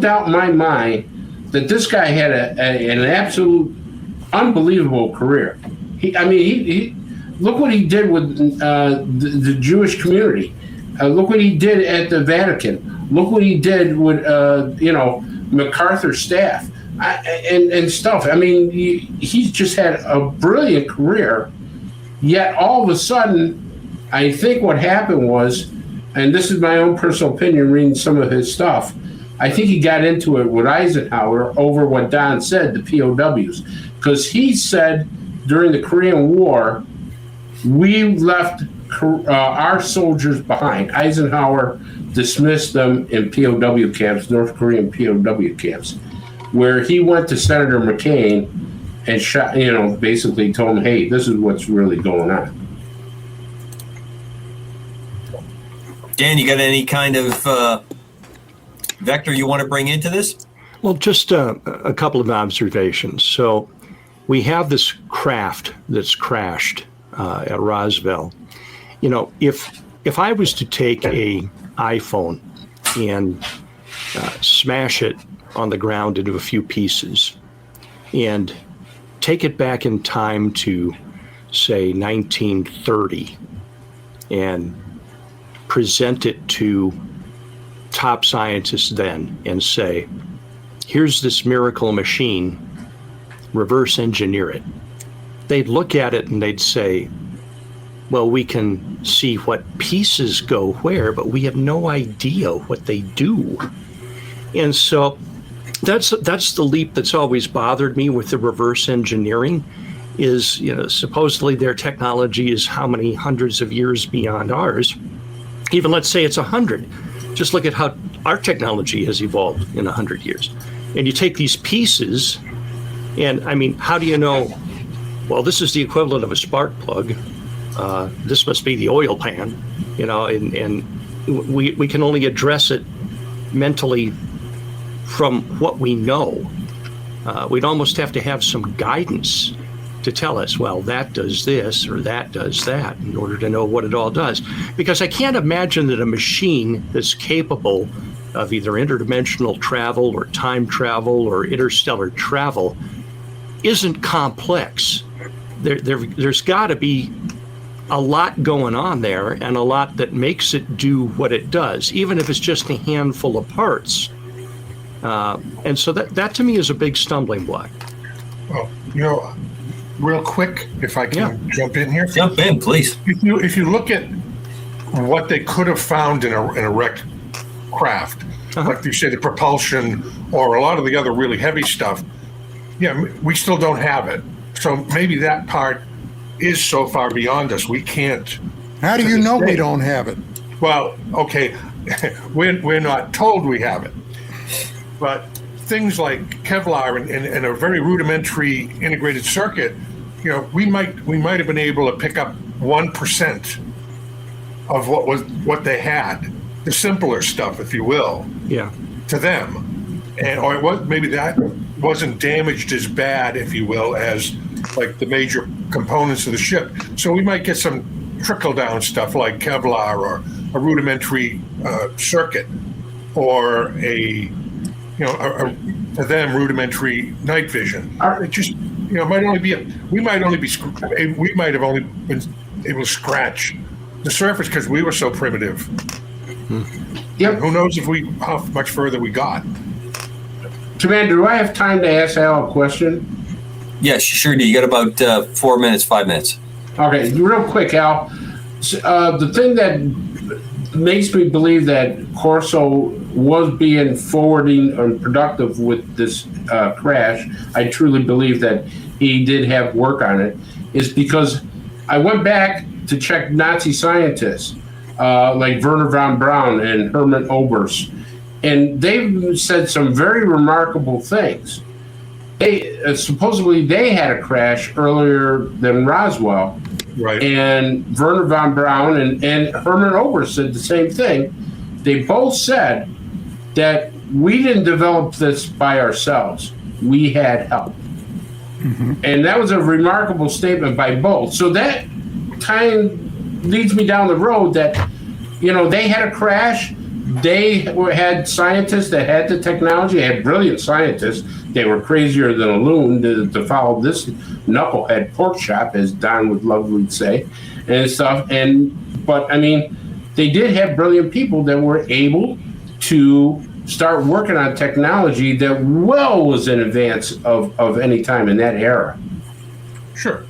D: doubt in my mind that this guy had an absolute unbelievable career. He look what he did with the Jewish community. Look what he did at the Vatican. Look what he did with MacArthur's staff and stuff. I mean, he's just had a brilliant career. Yet all of a sudden, I think what happened was, and this is my own personal opinion reading some of his stuff, I think he got into it with Eisenhower over what Don said, the POWs. Because he said during the Korean War, we left our soldiers behind. Eisenhower dismissed them in POW camps, North Korean POW camps, where he went to Senator McCain and shot, basically told him, hey, this is what's really going on.
B: Dan, you got any kind of vector you want to bring into this?
E: Well, just a couple of observations. So we have this craft that's crashed at Roswell. If I was to take a iPhone and smash it on the ground into a few pieces and take it back in time to, say, 1930 and present it to top scientists then and say, here's this miracle machine, reverse engineer it. They'd look at it and they'd say, well, we can see what pieces go where, but we have no idea what they do. And so that's the leap that's always bothered me with the reverse engineering is, supposedly their technology is how many hundreds of years beyond ours. even let's say it's 100. Just look at how our technology has evolved in 100 years. And you take these pieces, and I mean, how do you know, well, this is the equivalent of a spark plug. This must be the oil pan, and we can only address it mentally from what we know. We'd almost have to have some guidance to tell us, well, that does this or that does that, in order to know what it all does. Because I can't imagine that a machine that's capable of either interdimensional travel or time travel or interstellar travel isn't complex. There's got to be a lot going on there, and a lot that makes it do what it does, even if it's just a handful of parts. And so that to me is a big stumbling block.
C: Well, real quick, if I can jump in here.
B: Jump in, please.
C: If you look at what they could have found in a wrecked craft, like you say, the propulsion or a lot of the other really heavy stuff, we still don't have it. So maybe that part is so far beyond us, we can't.
F: How do you know we don't have it?
C: Well, okay, we're not told we have it. But things like Kevlar and a very rudimentary integrated circuit, we might have been able to pick up 1% of what they had, the simpler stuff, if you will, to them, or maybe that wasn't damaged as bad, if you will, as like the major components of the ship. So we might get some trickle down stuff like Kevlar or a rudimentary circuit, or to them rudimentary night vision. It just might only be we might have only been able to scratch the surface because we were so primitive.
D: Yep.
C: Who knows how much further we got?
D: Commander, do I have time to ask Al a question?
B: Yes, you sure do. You got about 4 minutes, 5 minutes.
D: Okay, real quick, Al. The thing that makes me believe that Corso was being forwarding and productive with this crash, I truly believe that he did have work on it, is because I went back to check Nazi scientists like Werner von Braun and Hermann Oberst, and they've said some very remarkable things. Supposedly they had a crash earlier than Roswell,
C: right?
D: And Werner von Braun and Hermann Oberst said the same thing. They both said that we didn't develop this by ourselves. We had help. Mm-hmm. And that was a remarkable statement by both. So that kind of leads me down the road that, they had a crash. They had scientists that had the technology, had brilliant scientists. They were crazier than a loon to follow this knucklehead pork chop, as Don would lovely say, and stuff. But I mean, they did have brilliant people that were able to start working on technology that was in advance of any time in that era.
C: Sure.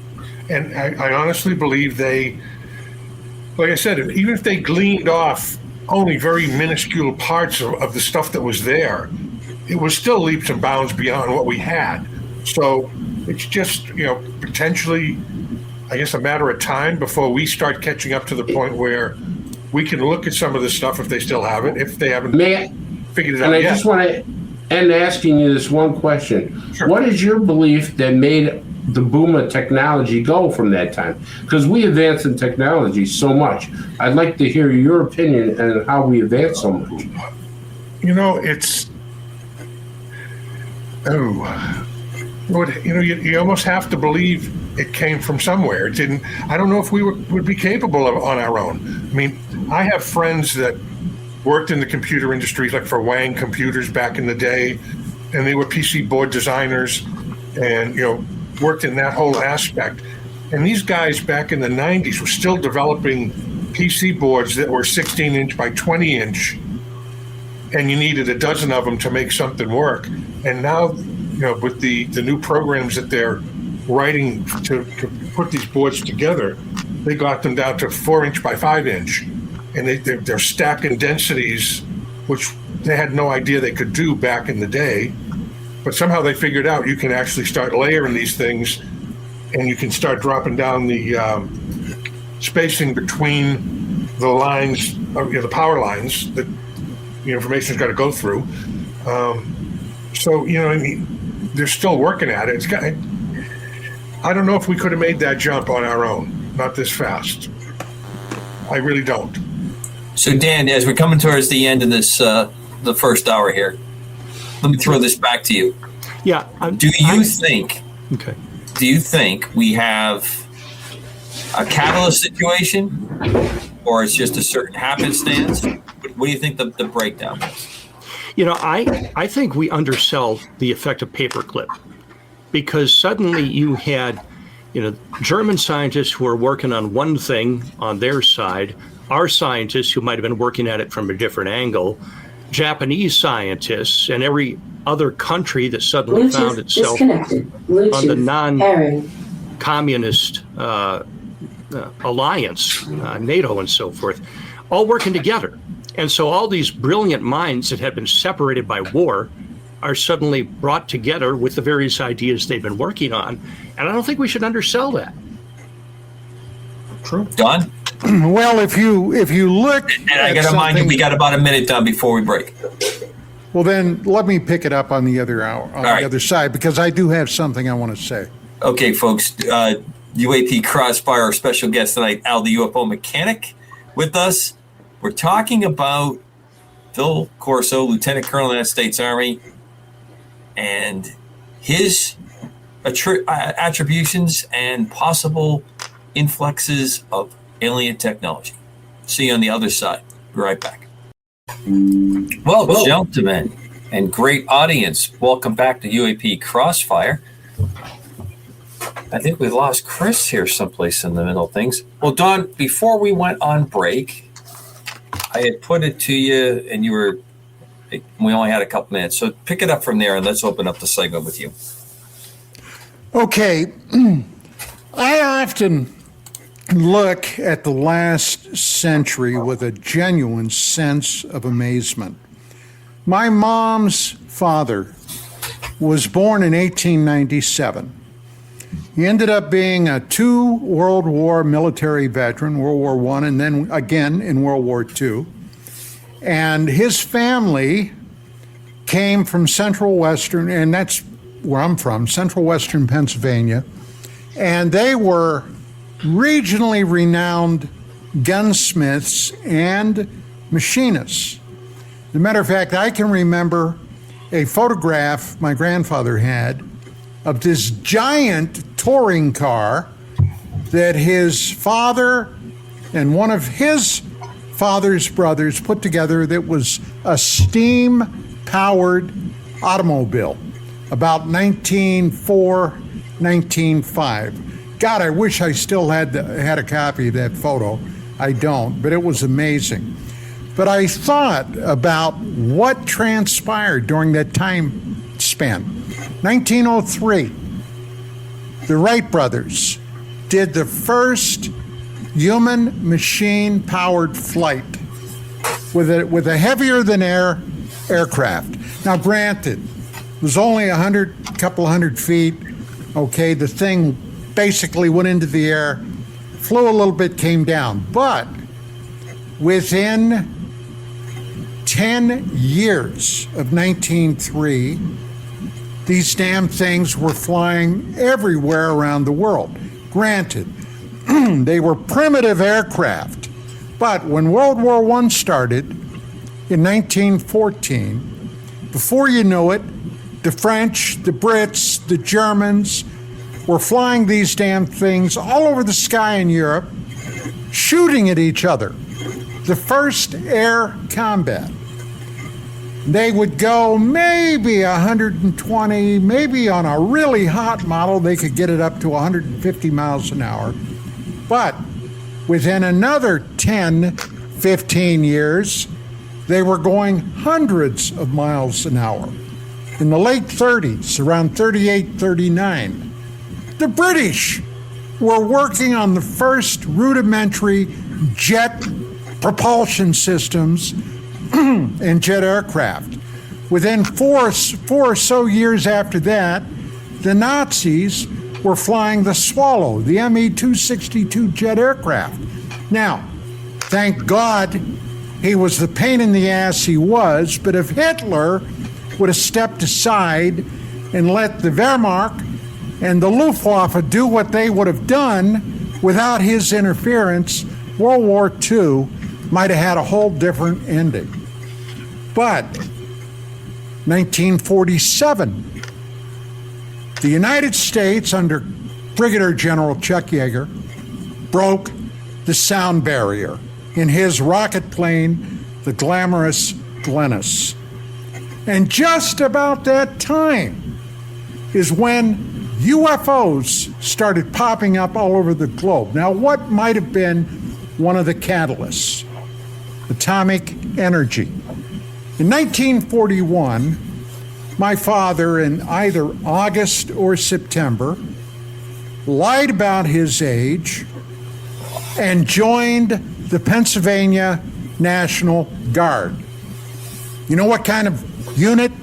C: And I honestly believe they, like I said, even if they gleaned off only very minuscule parts of the stuff that was there, it was still leaps and bounds beyond what we had. So it's just, potentially, I guess, a matter of time before we start catching up to the point where we can look at some of this stuff if they still have it, if they haven't figured it out yet. And I
D: just want to end asking you this one question.
C: Sure.
D: What is your belief that made the boom of technology go from that time? Because we advanced in technology so much. I'd like to hear your opinion on how we advanced so much.
C: It's... you almost have to believe it came from somewhere. It didn't. I don't know if we would be capable of on our own. I mean, I have friends that worked in the computer industry, like for Wang Computers back in the day, and they were PC board designers, and worked in that whole aspect. And these guys back in the 90s were still developing PC boards that were 16-inch by 20-inch, and you needed a dozen of them to make something work. And now, with the new programs that they're writing to put these boards together, they got them down to 4-inch by 5-inch, and they're stacking densities which they had no idea they could do back in the day. But somehow they figured out you can actually start layering these things, and you can start dropping down the spacing between the lines the power lines that the information's got to go through. So they're still working at it. I don't know if we could have made that jump on our own, not this fast. I really don't.
B: So Dan, as we're coming towards the end of this, the first hour here, let me throw this back to you.
E: Yeah.
B: Do you think we have a catalyst situation, or it's just a certain happenstance? What do you think the breakdown is?
E: I think we undersell the effect of paperclip, because suddenly you had, German scientists who were working on one thing on their side, our scientists who might have been working at it from a different angle, Japanese scientists, and every other country that suddenly found itself on the non-communist alliance, NATO and so forth, all working together. And so all these brilliant minds that had been separated by war are suddenly brought together with the various ideas they've been working on. And I don't think we should undersell that.
B: True. Don?
F: Well, if you look,
B: and I got to remind you, we got about a minute done before we break.
F: Well, then let me pick it up on the other hour, on the other side, because I do have something I want to say.
B: Okay, folks. UAP Crossfire, our special guest tonight, Al, the UFO Mechanic, with us. We're talking about Phil Corso, Lieutenant Colonel of the United States Army, and his attributions and possible influxes of alien technology. See you on the other side. Be right back. Well, gentlemen and great audience, welcome back to UAP Crossfire. I think we lost Chris here someplace in the middle of things. Well, Don, before we went on break, I had put it to you, and we only had a couple minutes. So pick it up from there, and let's open up the segment with you.
F: Okay. I often look at the last century with a genuine sense of amazement. My mom's father was born in 1897. He ended up being a 2 World War military veteran, World War I, and then again in World War II. And his family came from central western, and that's where I'm from, central western Pennsylvania. And they were regionally renowned gunsmiths and machinists. As a matter of fact, I can remember a photograph my grandfather had of this giant touring car that his father and one of his father's brothers put together that was a steam-powered automobile, about 1904, 1905. God, I wish I still had a copy of that photo. I don't, but it was amazing. But I thought about what transpired during that time span. 1903, the Wright brothers did the first human machine-powered flight with a heavier-than-air aircraft. Now, granted, it was only a couple hundred feet. Okay, the thing basically went into the air, flew a little bit, came down. But within 10 years of 1903, these damn things were flying everywhere around the world. Granted, they were primitive aircraft, but when World War I started in 1914, before you knew it, the French, the Brits, the Germans were flying these damn things all over the sky in Europe, shooting at each other. The first air combat. They would go maybe 120, maybe on a really hot model, they could get it up to 150 miles an hour. But within another 10, 15 years, they were going hundreds of miles an hour. In the late 30s, around 38, 39, the British were working on the first rudimentary jet propulsion systems and jet aircraft. Within four or so years after that, the Nazis were flying the Swallow, the Me-262 jet aircraft. Now, thank God, he was the pain in the ass he was, but if Hitler would have stepped aside and let the Wehrmacht and the Luftwaffe do what they would have done without his interference, World War II might have had a whole different ending. But 1947, the United States, under Brigadier General Chuck Yeager, broke the sound barrier in his rocket plane, the glamorous Glennis. And just about that time is when UFOs started popping up all over the globe. Now, what might have been one of the catalysts? Atomic energy. In 1941, my father, in either August or September, lied about his age and joined the Pennsylvania National Guard. You know what kind of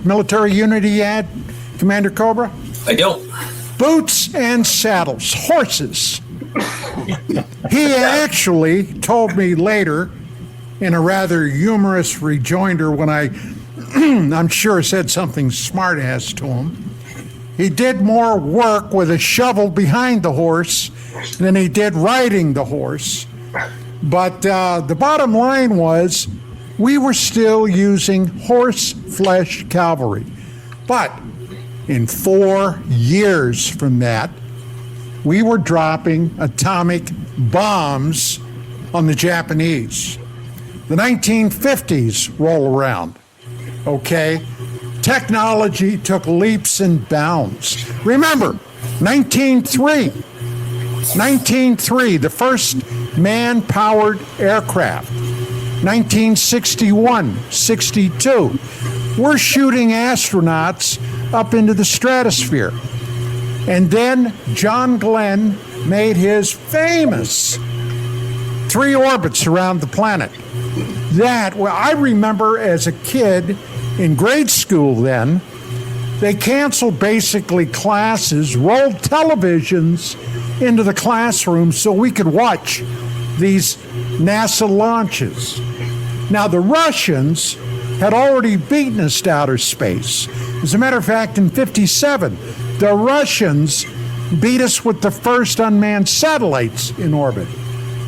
F: military unit he had, Commander Cobra?
B: I don't.
F: Boots and saddles, horses. He actually told me later, in a rather humorous rejoinder when I'm sure said something smart-ass to him, he did more work with a shovel behind the horse than he did riding the horse. But the bottom line was we were still using horse flesh cavalry. But in 4 years from that, we were dropping atomic bombs on the Japanese. The 1950s roll around, okay? Technology took leaps and bounds. Remember, 1903, the first man-powered aircraft. 1961, 62, we're shooting astronauts up into the stratosphere. And then John Glenn made his famous 3 orbits around the planet. I remember as a kid in grade school then, they canceled basically classes, rolled televisions into the classroom so we could watch these NASA launches. Now, the Russians had already beaten us to outer space. As a matter of fact, in 1957, the Russians beat us with the first unmanned satellites in orbit,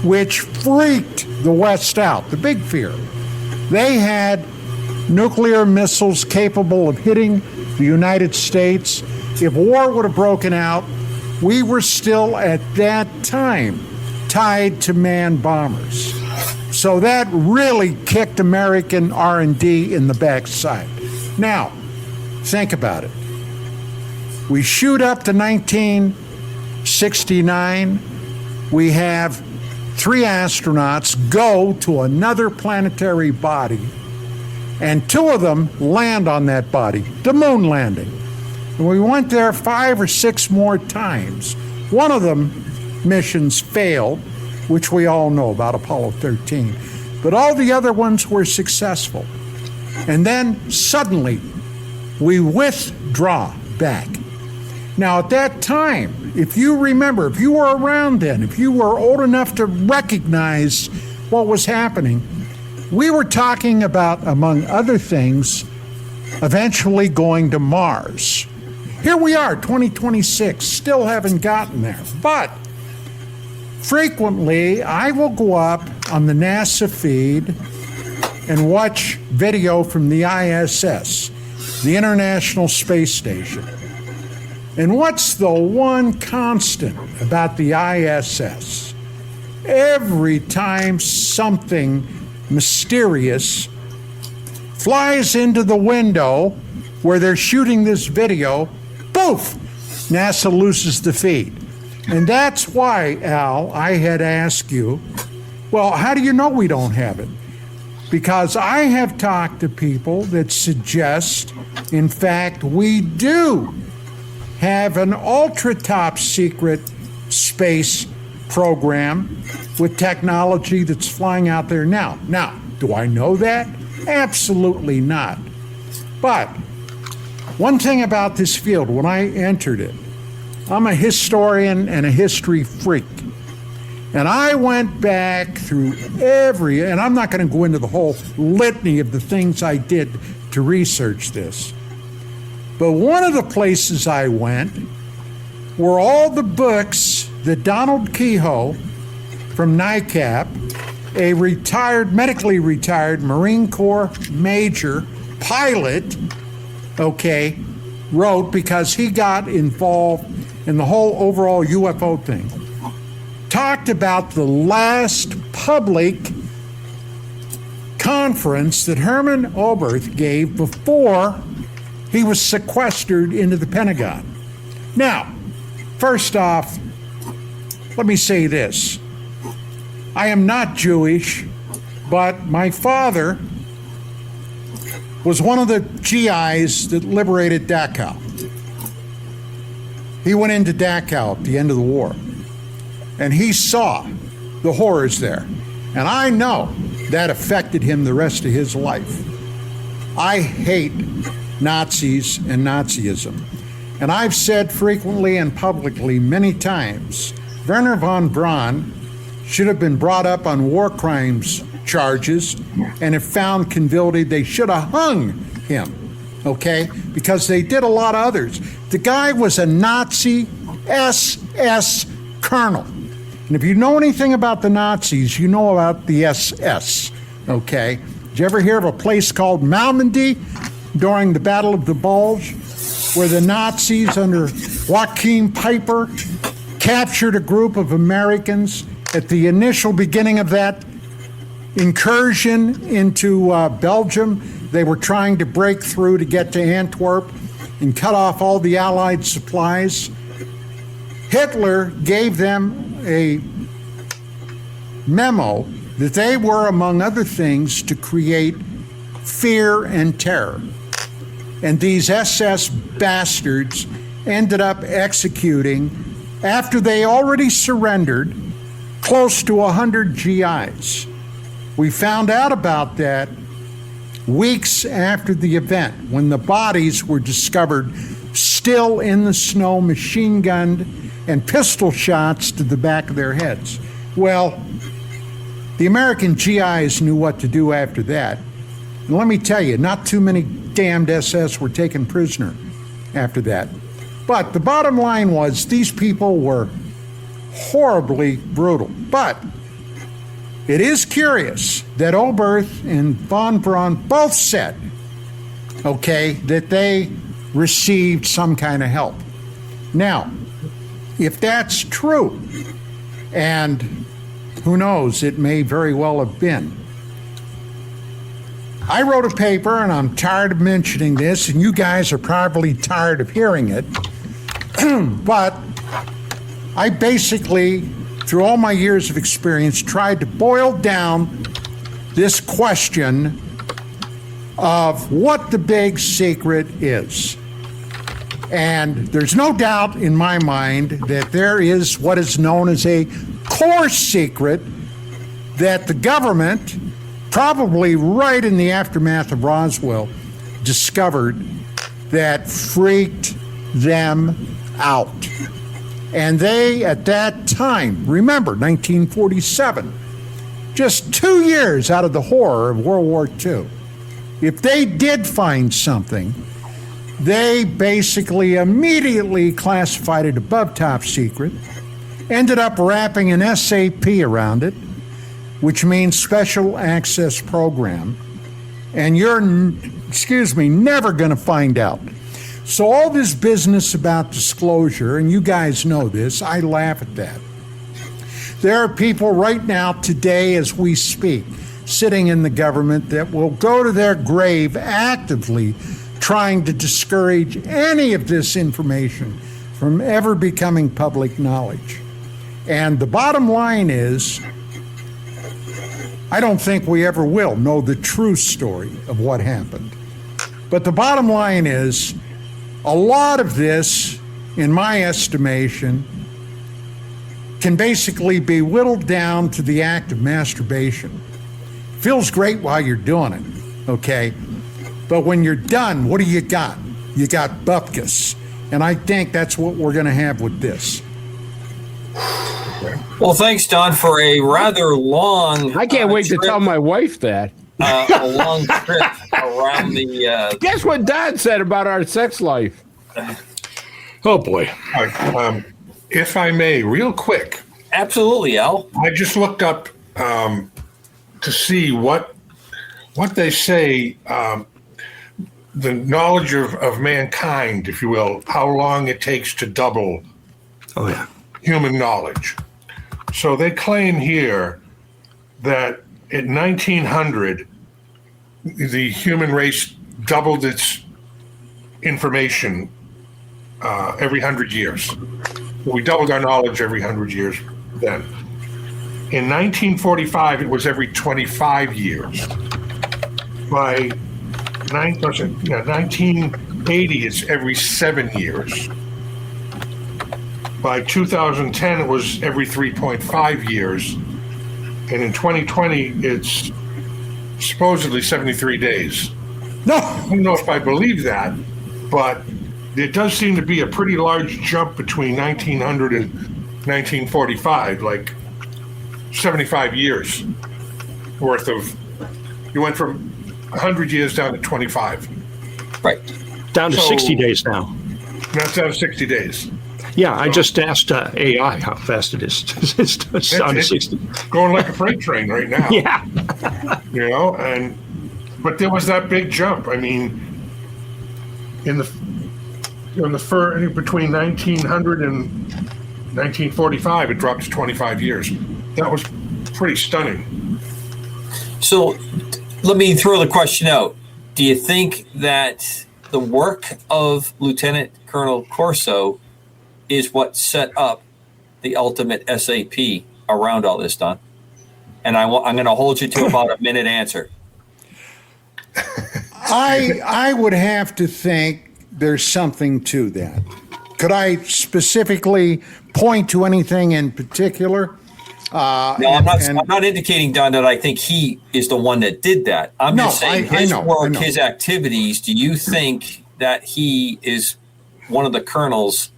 F: which freaked the West out, the big fear. They had nuclear missiles capable of hitting the United States. If war would have broken out, we were still at that time tied to manned bombers. So that really kicked American R&D in the backside. Now, think about it. We shoot up to 1969. We have 3 astronauts go to another planetary body, and 2 of them land on that body, the moon landing. And we went there 5 or 6 more times. One of them missions failed, which we all know about, Apollo 13. But all the other ones were successful. And then suddenly we withdraw back. Now, at that time, if you remember, if you were around then, if you were old enough to recognize what was happening, we were talking about, among other things, eventually going to Mars. Here we are, 2026, still haven't gotten there. But frequently, I will go up on the NASA feed and watch video from the ISS, the International Space Station. And what's the one constant about the ISS? Every time something mysterious flies into the window where they're shooting this video, poof, NASA loses the feed. And that's why, Al, I had asked you, well, how do you know we don't have it? Because I have talked to people that suggest, in fact, we do have an ultra top secret space program with technology that's flying out there now. Now, do I know that? Absolutely not. But one thing about this field, when I entered it, I'm a historian and a history freak. And I went back through and I'm not going to go into the whole litany of the things I did to research this. But one of the places I went were all the books that Donald Kehoe from NICAP, a medically retired Marine Corps major pilot, wrote because he got involved in the whole overall UFO thing. Talked about the last public conference that Herman Oberth gave before he was sequestered into the Pentagon. Now, first off, let me say this. I am not Jewish, but my father was one of the GIs that liberated Dachau. He went into Dachau at the end of the war, and he saw the horrors there. And I know that affected him the rest of his life. I hate Nazis and Nazism. And I've said frequently and publicly many times, Werner von Braun should have been brought up on war crimes charges, and if found guilty, they should have hung him, because they did a lot of others. The guy was a Nazi SS colonel. And if you know anything about the Nazis, you know about the SS, Did you ever hear of a place called Malmedy during the Battle of the Bulge, where the Nazis under Joachim Peiper captured a group of Americans at the initial beginning of that incursion into Belgium? They were trying to break through to get to Antwerp and cut off all the Allied supplies. Hitler gave them a memo that they were, among other things, to create fear and terror. And these SS bastards ended up executing, after they already surrendered, close to 100 GIs. We found out about that weeks after the event, when the bodies were discovered still in the snow, machine gunned, and pistol shots to the back of their heads. Well, the American GIs knew what to do after that. And let me tell you, not too many damned SS were taken prisoner after that. But the bottom line was, these people were horribly brutal. But it is curious that Oberth and von Braun both said, that they received some kind of help. Now, if that's true, and who knows, it may very well have been. I wrote a paper, and I'm tired of mentioning this, and you guys are probably tired of hearing it, but I basically, through all my years of experience, tried to boil down this question of what the big secret is. And there's no doubt in my mind that there is what is known as a core secret that the government, probably right in the aftermath of Roswell, discovered that freaked them out. And they, at that time, remember, 1947, just 2 years out of the horror of World War II, if they did find something, they basically immediately classified it above top secret, ended up wrapping an SAP around it, which means Special Access Program, and you're, never going to find out. So all this business about disclosure, and you guys know this, I laugh at that. There are people right now, today as we speak, sitting in the government that will go to their grave actively trying to discourage any of this information from ever becoming public knowledge. And the bottom line is, I don't think we ever will know the true story of what happened. But the bottom line is, a lot of this, in my estimation, can basically be whittled down to the act of masturbation. Feels great while you're doing it, But when you're done, what do you got? You got bupkis. And I think that's what we're going to have with this.
B: Well, thanks, Don, for a rather long.
D: I can't wait to tell my wife that.
B: A long trip around the.
D: Guess what Don said about our sex life?
E: Oh boy.
C: All right, if I may, real quick.
B: Absolutely, Al.
C: I just looked up to see what they say, the knowledge of mankind, if you will, how long it takes to double human knowledge. So they claim here that in 1900, the human race doubled its information every 100 years. We doubled our knowledge every 100 years then. In 1945, it was every 25 years. By 1980, it's every 7 years. By 2010, it was every 3.5 years. And in 2020, it's supposedly 73 days.
F: No.
C: I don't know if I believe that, but it does seem to be a pretty large jump between 1900 and 1945, like 75 years worth of. You went from 100 years down to 25.
B: Right.
E: Down to 60 days now.
C: That's down to 60 days.
E: Yeah, I just asked AI how fast it is. It's down to 60.
C: Going like a freight train right now.
E: Yeah.
C: You know, but there was that big jump. I mean, between 1900 and 1945, it dropped to 25 years. That was pretty stunning.
B: So let me throw the question out. Do you think that the work of Lieutenant Colonel Corso is what set up the ultimate SAP around all this, Don? And I'm going to hold you to about a minute answer.
F: I would have to think there's something to that. Could I specifically point to anything in particular?
B: No, I'm not indicating, Don, that I think he is the one that did that. I'm just saying his work, his activities. Do you think that he is one of the colonels?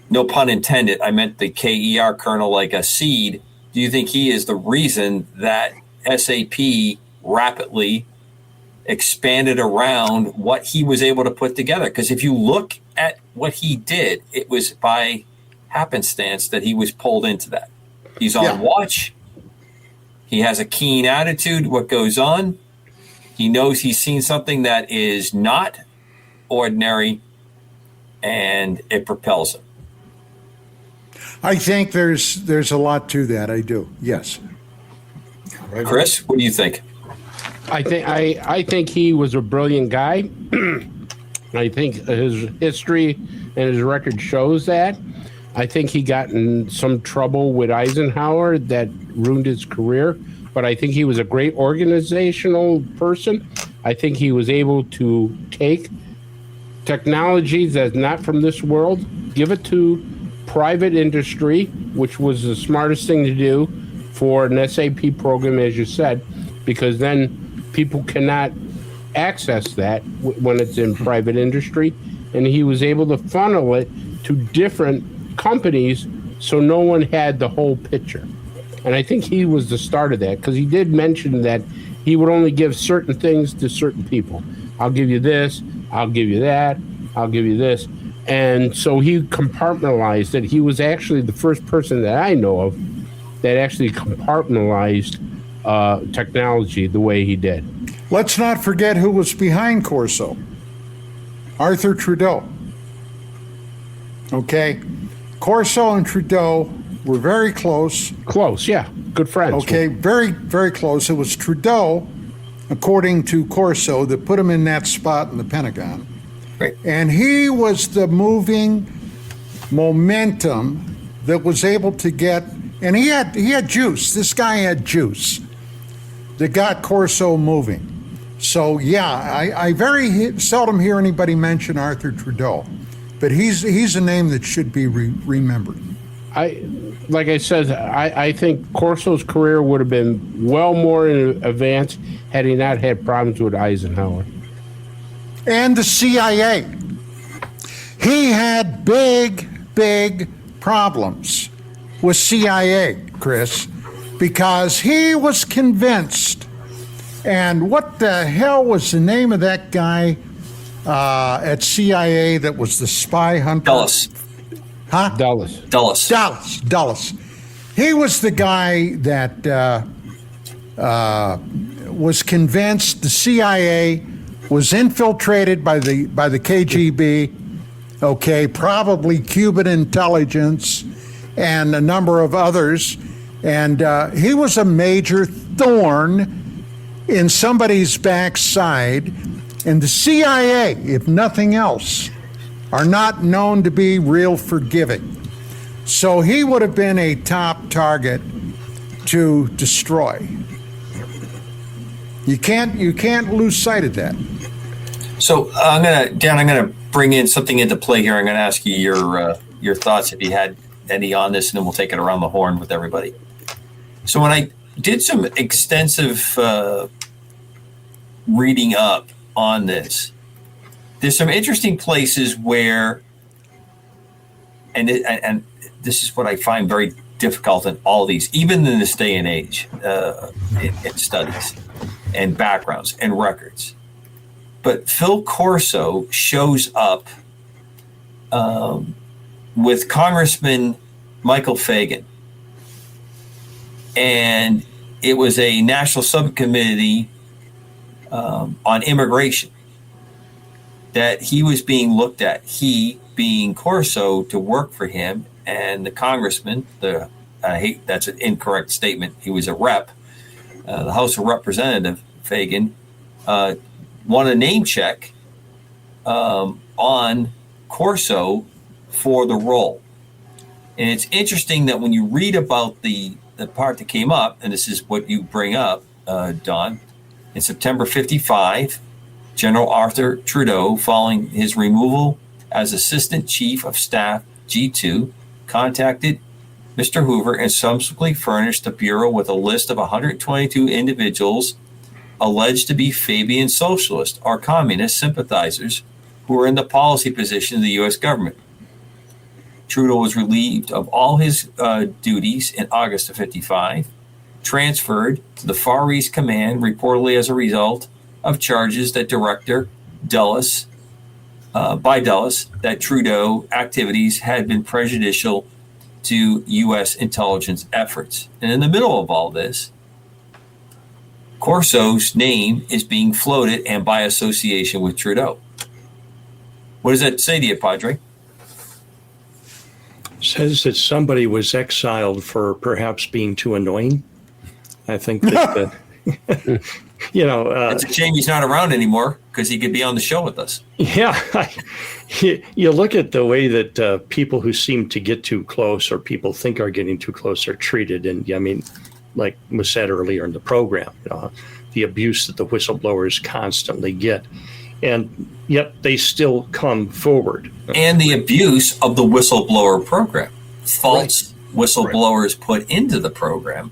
B: No pun intended. I meant the KER colonel, like a seed. Do you think he is the reason that SAP rapidly expanded around what he was able to put together? Because if you look at what he did, it was by happenstance that he was pulled into that. He's on watch. He has a keen attitude, what goes on. He knows he's seen something that is not ordinary, and it propels him.
F: I think there's a lot to that. I do. Yes.
B: Chris, what do you think?
D: I think he was a brilliant guy. I think his history and his record shows that. I think he got in some trouble with Eisenhower that ruined his career, but I think he was a great organizational person. I think he was able to take technology that's not from this world, give it to private industry, which was the smartest thing to do for an SAP program, as you said, because then people cannot access that when it's in private industry. And he was able to funnel it to different companies so no one had the whole picture. And I think he was the start of that, because he did mention that he would only give certain things to certain people. I'll give you this, I'll give you that, I'll give you this. And so he compartmentalized it. He was actually the first person that I know of that actually compartmentalized technology the way he did.
F: Let's not forget who was behind Corso. Arthur Trudeau. Okay. Corso and Trudeau were very close.
D: Close, yeah. Good friends.
F: Okay, very, very close. It was Trudeau, according to Corso, that put him in that spot in the Pentagon.
B: Right.
F: And he was the moving momentum that was able to get, and he had juice. This guy had juice that got Corso moving. So yeah, I very seldom hear anybody mention Arthur Trudeau, but he's a name that should be remembered.
D: Like I said, I think Corso's career would have been well more in advance had he not had problems with Eisenhower.
F: And the CIA. He had big problems. was CIA, Chris, because he was convinced. And what the hell was the name of that guy at CIA that was the spy hunter?
B: Dulles.
F: Huh?
D: Dulles.
F: Dulles. He was the guy that was convinced the CIA was infiltrated by the KGB, okay, probably Cuban intelligence and a number of others, and he was a major thorn in somebody's backside. And the CIA, if nothing else, are not known to be real forgiving. So he would have been a top target to destroy. You can't lose sight of that.
B: So I'm gonna bring in something into play here. I'm gonna ask you your thoughts if you had any on this, and then we'll take it around the horn with everybody. So when I did some extensive reading up on this, there's some interesting places where, and this is what I find very difficult in all these, even in this day and age, in studies and backgrounds and records. But Phil Corso shows up with Congressman Michael Fagan. And it was a national subcommittee on immigration that he was being looked at, he being Corso, to work for him. And the congressman, that's an incorrect statement, he was a rep, the House of Representative Fagan, won a name check on Corso for the role. And it's interesting that when you read about the part that came up, and this is what you bring up, Don, in September 55, General Arthur Trudeau, following his removal as Assistant Chief of Staff G2, contacted Mr. Hoover and subsequently furnished the Bureau with a list of 122 individuals alleged to be Fabian socialist or communist sympathizers who were in the policy position of the U.S. government. Trudeau was relieved of all his duties in August of 55, transferred to the Far East Command, reportedly as a result of charges that Director Dulles, that Trudeau activities had been prejudicial to U.S. intelligence efforts. And in the middle of all this, Corso's name is being floated, and by association with Trudeau. What does that say to you, Padre?
E: Says that somebody was exiled for perhaps being too annoying. I think that,
B: it's a shame he's not around anymore, because he could be on the show with us.
E: Yeah. You look at the way that people who seem to get too close, or people think are getting too close, are treated. And I mean, like was said earlier in the program, the abuse that the whistleblowers constantly get. And yet they still come forward.
B: And the abuse of the whistleblower program. False whistleblowers put into the program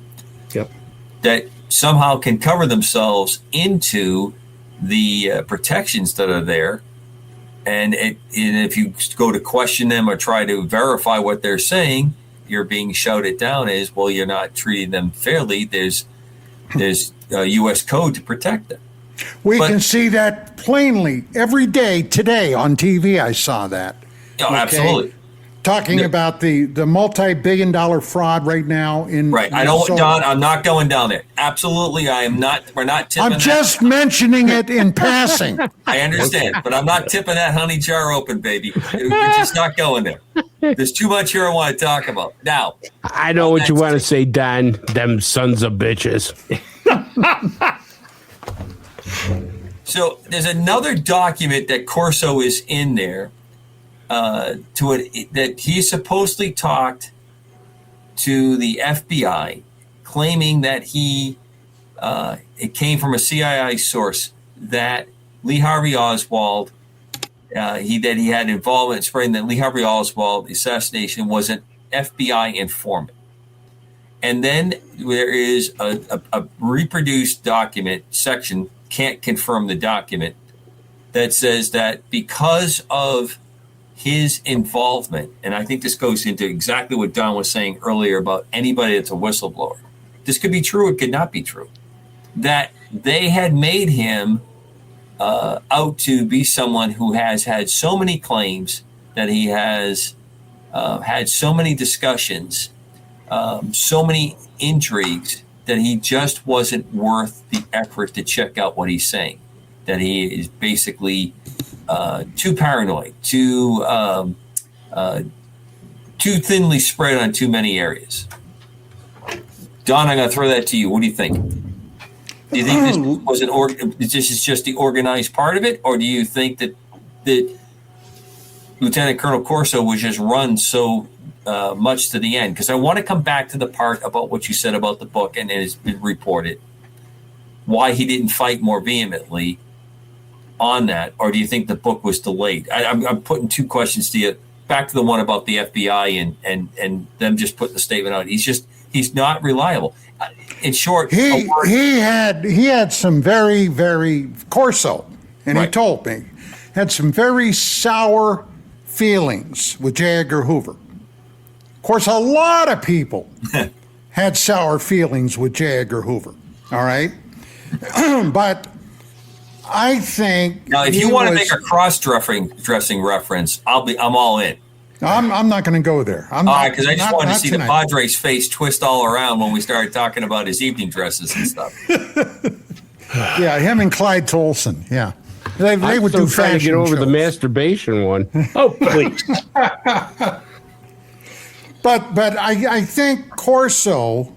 B: that somehow can cover themselves into the protections that are there. And if you go to question them or try to verify what they're saying, you're being shouted down as, well, you're not treating them fairly. There's a U.S. code to protect them.
F: We can see that plainly every day today on TV. I saw that.
B: Oh, absolutely.
F: Talking about the multi-billion-dollar fraud right now in
B: right. I don't, Don. I'm not going down there. Absolutely, I am not. We're not tipping.
F: I'm just mentioning it in passing.
B: I understand, but I'm not tipping that honey jar open, baby. We're just not going there. There's too much here I want to talk about. Now,
G: I know what you want to say, Don. Them sons of bitches.
B: So there's another document that Corso is in there that he supposedly talked to the FBI, claiming that it came from a CIA source that Lee Harvey Oswald, he had involvement in spreading that Lee Harvey Oswald assassination was an FBI informant. And then there is a reproduced document section, can't confirm the document, that says that because of his involvement, and I think this goes into exactly what Don was saying earlier about anybody that's a whistleblower. This could be true, it could not be true. That they had made him out to be someone who has had so many claims, that he has had so many discussions, so many intrigues, that he just wasn't worth the effort to check out what he's saying. That he is basically too paranoid, too thinly spread on too many areas. Don, I'm going to throw that to you. What do you think? Do you think this is just the organized part of it, or do you think that Lieutenant Colonel Corso was just run so much to the end? Because I want to come back to the part about what you said about the book, and it has been reported why he didn't fight more vehemently on that, or do you think the book was delayed? I'm putting two questions to you. Back to the one about the FBI and them just putting the statement out. He's not reliable. In short,
F: he had some very Corso, and
B: Right.
F: he told me, had some very sour feelings with J. Edgar Hoover. Of course, a lot of people had sour feelings with J. Edgar Hoover. All right, but I think
B: now if you want to make a cross-dressing reference, I'm all in.
F: I'm not going to go there.
B: All right, because I just
F: not-
B: wanted to
F: not
B: see
F: tonight.
B: the Padres' face twist all around when we started talking about his evening dresses and stuff.
F: Yeah, him and Clyde Tolson. Yeah, they
G: I'm
F: would
G: still
F: do
G: trying to
F: fashion
G: get over the
F: shows.
G: masturbation one.
E: Oh, please.
F: But I think Corso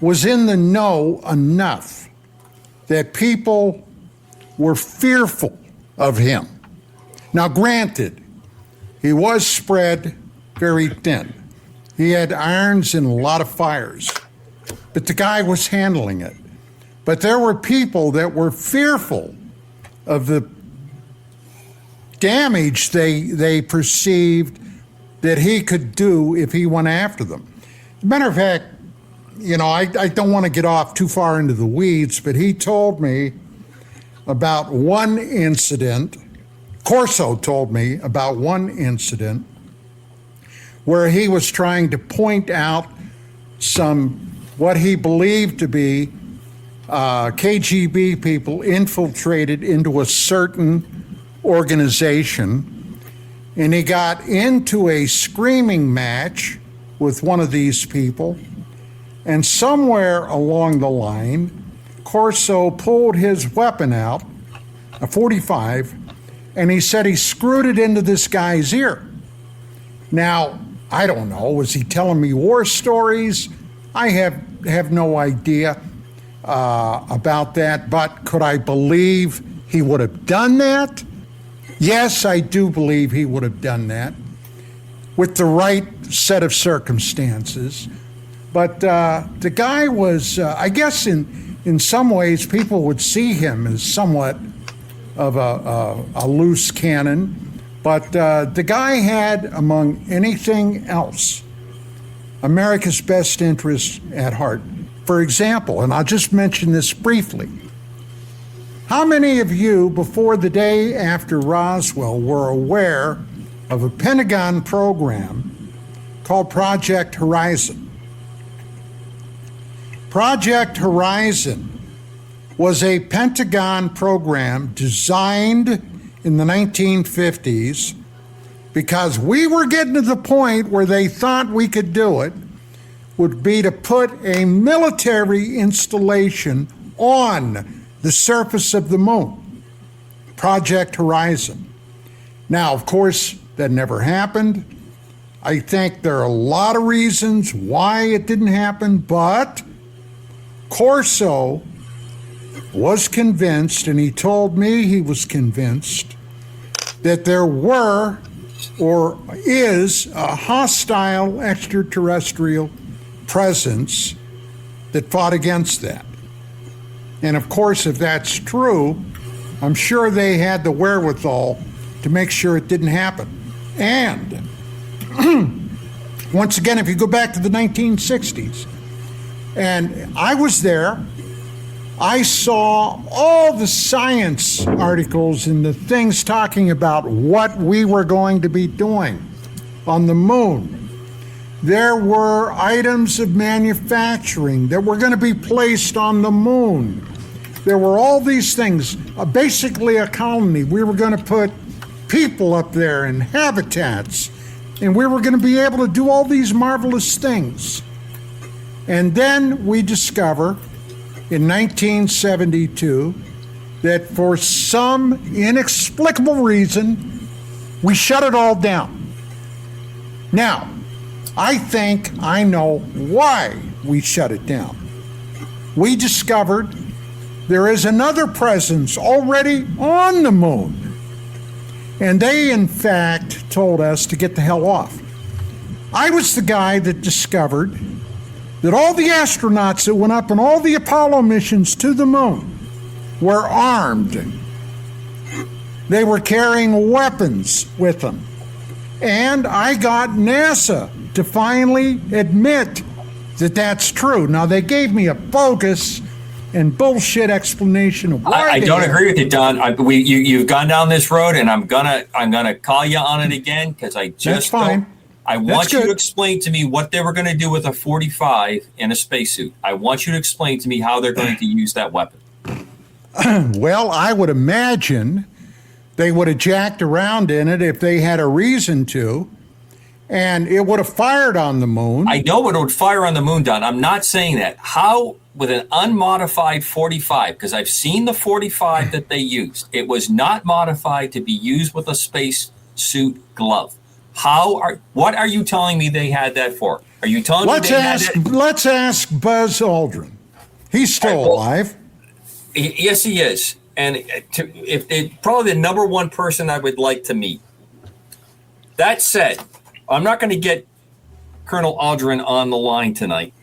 F: was in the know enough that people were fearful of him. Now, granted, he was spread very thin. He had irons in a lot of fires, but the guy was handling it. But there were people that were fearful of the damage they perceived that he could do if he went after them. As a matter of fact, I don't want to get off too far into the weeds, but he told me about one incident. Corso told me about one incident where he was trying to point out what he believed to be KGB people infiltrated into a certain organization, and he got into a screaming match with one of these people, and somewhere along the line, Corso pulled his weapon out, a .45, and he said he screwed it into this guy's ear. Now, I don't know, was he telling me war stories? I have no idea about that, but could I believe he would have done that? Yes, I do believe he would have done that with the right set of circumstances. But the guy was, I guess in some ways, people would see him as somewhat of a loose cannon. But the guy had, among anything else, America's best interests at heart. For example, and I'll just mention this briefly, how many of you, before the day after Roswell, were aware of a Pentagon program called Project Horizon? Project Horizon was a Pentagon program designed in the 1950s because we were getting to the point where they thought we could do it, would be to put a military installation on the surface of the moon. Project Horizon. Now, of course, that never happened. I think there are a lot of reasons why it didn't happen, but Corso was convinced, and he told me he was convinced, that there were or is a hostile extraterrestrial presence that fought against that. And of course, if that's true, I'm sure they had the wherewithal to make sure it didn't happen. And once again, if you go back to the 1960s, and I was there I saw all the science articles and the things talking about what we were going to be doing on the moon. There were items of manufacturing that were going to be placed on the moon. There were all these things, basically a colony. We were going to put people up there and habitats, and we were going to be able to do all these marvelous things. And then we discover in 1972 that for some inexplicable reason, we shut it all down. Now, I think I know why we shut it down. We discovered there is another presence already on the moon. And they, in fact, told us to get the hell off. I was the guy that discovered that all the astronauts that went up on all the Apollo missions to the moon were armed. They were carrying weapons with them. And I got NASA to finally admit that that's true. Now, they gave me a bogus and bullshit explanation of why.
B: I don't agree with you, Don. You've gone down this road, and I'm gonna call you on it again because I just
F: That's fine.
B: I want you to explain to me what they were going to do with a 45 in a spacesuit. I want you to explain to me how they're going to use that weapon.
F: Well, I would imagine they would have jacked around in it if they had a reason to, and it would have fired on the moon.
B: I know it would fire on the moon, Don. I'm not saying that. How, with an unmodified 45, because I've seen the 45 that they used. It was not modified to be used with a spacesuit glove. What are you telling me they had that for? Are you telling me they had that?
F: Let's ask Buzz Aldrin. He's still alive.
B: Yes, he is. And probably the number one person I would like to meet. That said, I'm not going to get Colonel Aldrin on the line tonight.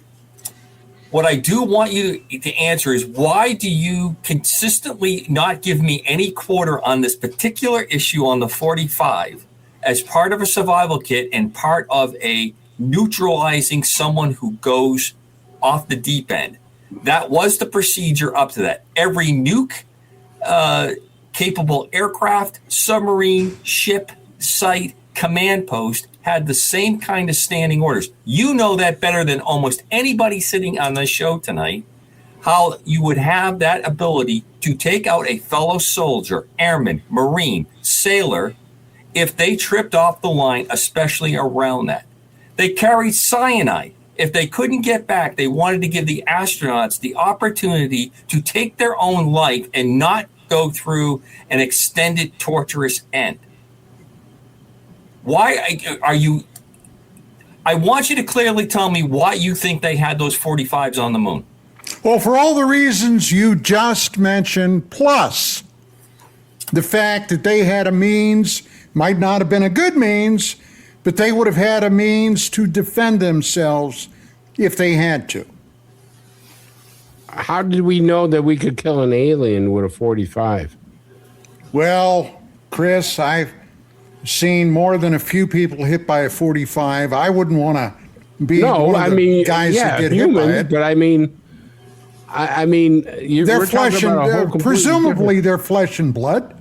B: What I do want you to answer is, why do you consistently not give me any quarter on this particular issue on the 45 as part of a survival kit and part of a neutralizing someone who goes off the deep end? That was the procedure up to that. Every nuke capable aircraft, submarine, ship, site, command post had the same kind of standing orders. You know that better than almost anybody sitting on this show tonight, how you would have that ability to take out a fellow soldier, airman, marine, sailor, if they tripped off the line, especially around that. They carried cyanide. If they couldn't get back, they wanted to give the astronauts the opportunity to take their own life and not go through an extended torturous end. Why are you? I want you to clearly tell me why you think they had those 45s on the moon.
F: Well, for all the reasons you just mentioned, plus the fact that they had a means, might not have been a good means, but they would have had a means to defend themselves if they had to.
G: How did we know that we could kill an alien with a 45?
F: Well, Chris, I've seen more than a few people hit by a 45. I wouldn't want to be one of the guys that get hit by it.
G: But I mean,
F: they're flesh and presumably they're flesh and blood.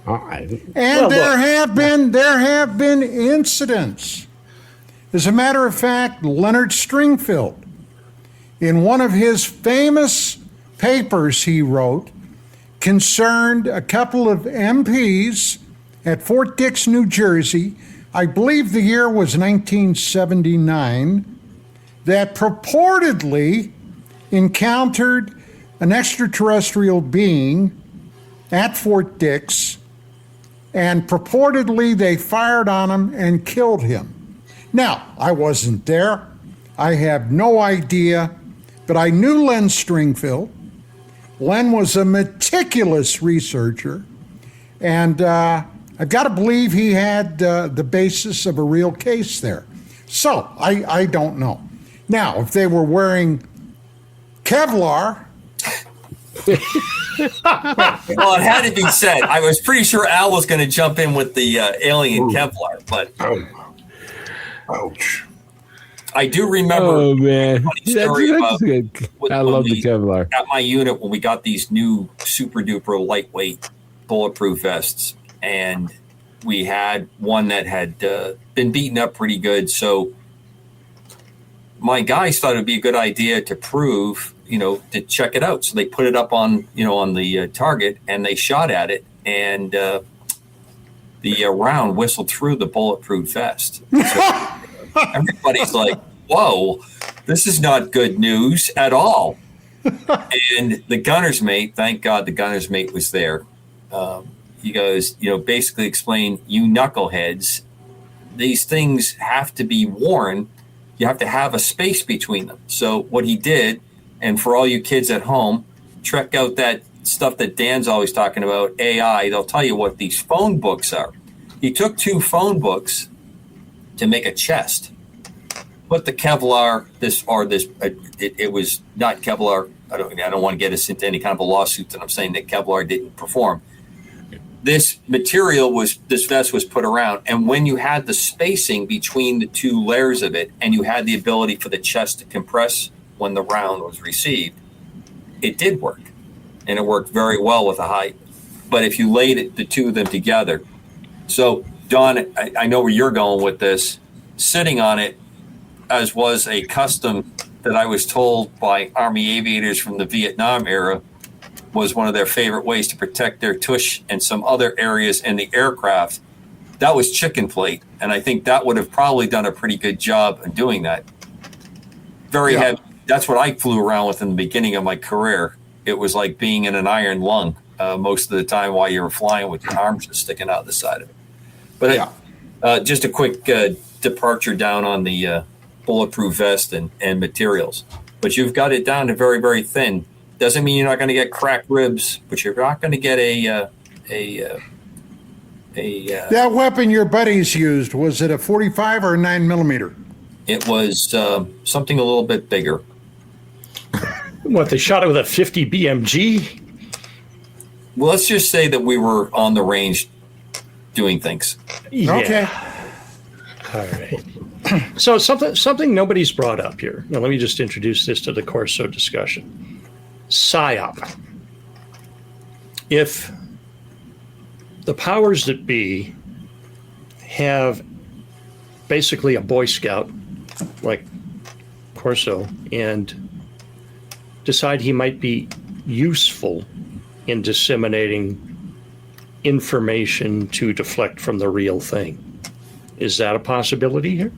F: And there have been incidents. As a matter of fact, Leonard Stringfield, in one of his famous papers he wrote, concerned a couple of MPs at Fort Dix, New Jersey, I believe the year was 1979, that purportedly encountered an extraterrestrial being at Fort Dix, and purportedly they fired on him and killed him. Now, I wasn't there. I have no idea, but I knew Len Stringfield. Len was a meticulous researcher, and I've got to believe he had the basis of a real case there. So, I don't know. Now, if they were wearing Kevlar...
B: Well, it had to be said. I was pretty sure Al was going to jump in with the alien Kevlar, but...
C: Ouch.
B: I do remember.
G: Oh man,
B: funny story about
G: good. I love the Kevlar.
B: At my unit, when we got these new super duper lightweight bulletproof vests, and we had one that had been beaten up pretty good. So my guys thought it'd be a good idea to prove, to check it out. So they put it up on the target, and they shot at it, and the round whistled through the bulletproof vest. So everybody's like, whoa, this is not good news at all. And the gunner's mate, thank God the gunner's mate was there. He goes, basically explain, you knuckleheads, these things have to be worn. You have to have a space between them. So what he did, and for all you kids at home, check out that stuff that Dan's always talking about, AI. They'll tell you what these phone books are. He took 2 phone books to make a chest. Put the Kevlar, it was not Kevlar. I don't want to get us into any kind of a lawsuit that I'm saying that Kevlar didn't perform. This vest was put around, and when you had the spacing between the 2 layers of it, and you had the ability for the chest to compress when the round was received, it did work, and it worked very well with the height. But if you laid the 2 of them together, so Don, I know where you're going with this. Sitting on it, as was a custom that I was told by Army aviators from the Vietnam era, was one of their favorite ways to protect their tush and some other areas in the aircraft. That was chicken plate, and I think that would have probably done a pretty good job in doing that. Very heavy. That's what I flew around with in the beginning of my career. It was like being in an iron lung most of the time while you were flying with your arms just sticking out the side of it. But just a quick departure down on the bulletproof vest and materials. But you've got it down to very, very thin. Doesn't mean you're not going to get cracked ribs, but you're not going to get
F: That weapon your buddies used, was it a 45 or a 9mm?
B: It was something a little bit bigger.
E: What, they shot it with a 50 BMG?
B: Well, let's just say that we were on the range doing things.
E: Yeah.
F: Okay.
E: All right. So something nobody's brought up here. Now, let me just introduce this to the Corso discussion. PSYOP. If the powers that be have basically a Boy Scout like Corso and decide he might be useful in disseminating information to deflect from the real thing, is that a possibility here?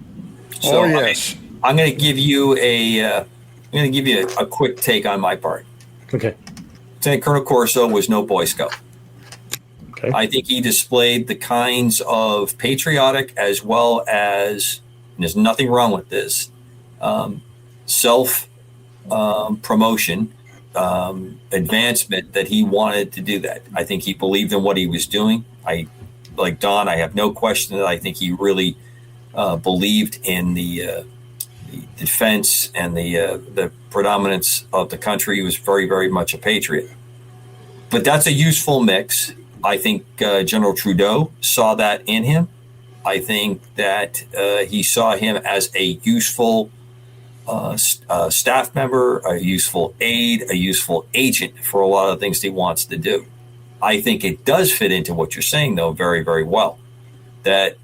B: So
F: yes.
B: I'm going to give you a quick take on my part.
E: Okay.
B: Lieutenant Colonel Corso was no Boy Scout.
E: Okay.
B: I think he displayed the kinds of patriotic as well as, and there's nothing wrong with this, self promotion, advancement that he wanted to do that. I think he believed in what he was doing. Like Don, I have no question that I think he really believed in the defense and the predominance of the country. He was very, very much a patriot. But that's a useful mix. I think General Trudeau saw that in him. I think that he saw him as a useful staff member, a useful aide, a useful agent for a lot of things he wants to do. I think it does fit into what you're saying, though, very, very well. That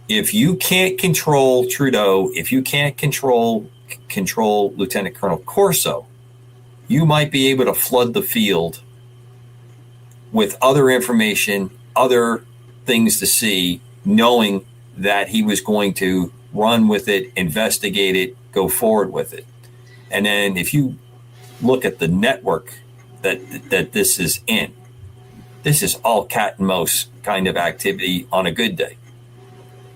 B: if you can't control Trudeau, if you can't control Lieutenant Colonel Corso, you might be able to flood the field with other information, other things to see, knowing that he was going to run with it, investigate it, go forward with it. And then if you look at the network that this is in, this is all cat and mouse kind of activity on a good day.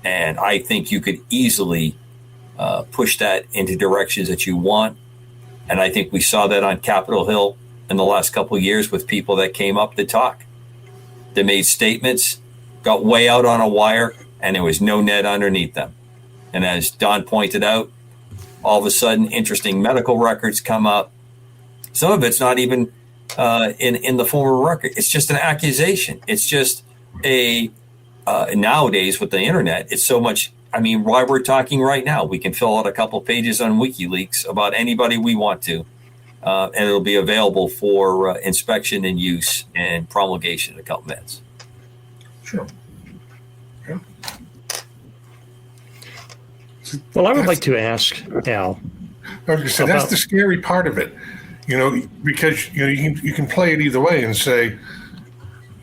B: And I think you could easily push that into directions that you want. And I think we saw that on Capitol Hill in the last couple of years with people that came up to talk. They made statements, got way out on a wire, and there was no net underneath them. And as Don pointed out, all of a sudden, interesting medical records come up. Some of it's not even in the form of a record. It's just an accusation. It's just nowadays with the internet, it's so much I mean, while we're talking right now, we can fill out a couple pages on WikiLeaks about anybody we want to, and it'll be available for inspection and use and promulgation in a couple minutes.
C: Sure. Yeah.
E: Well, I would like to ask Al.
C: I was going to say, that's the scary part of it, because you can play it either way and say,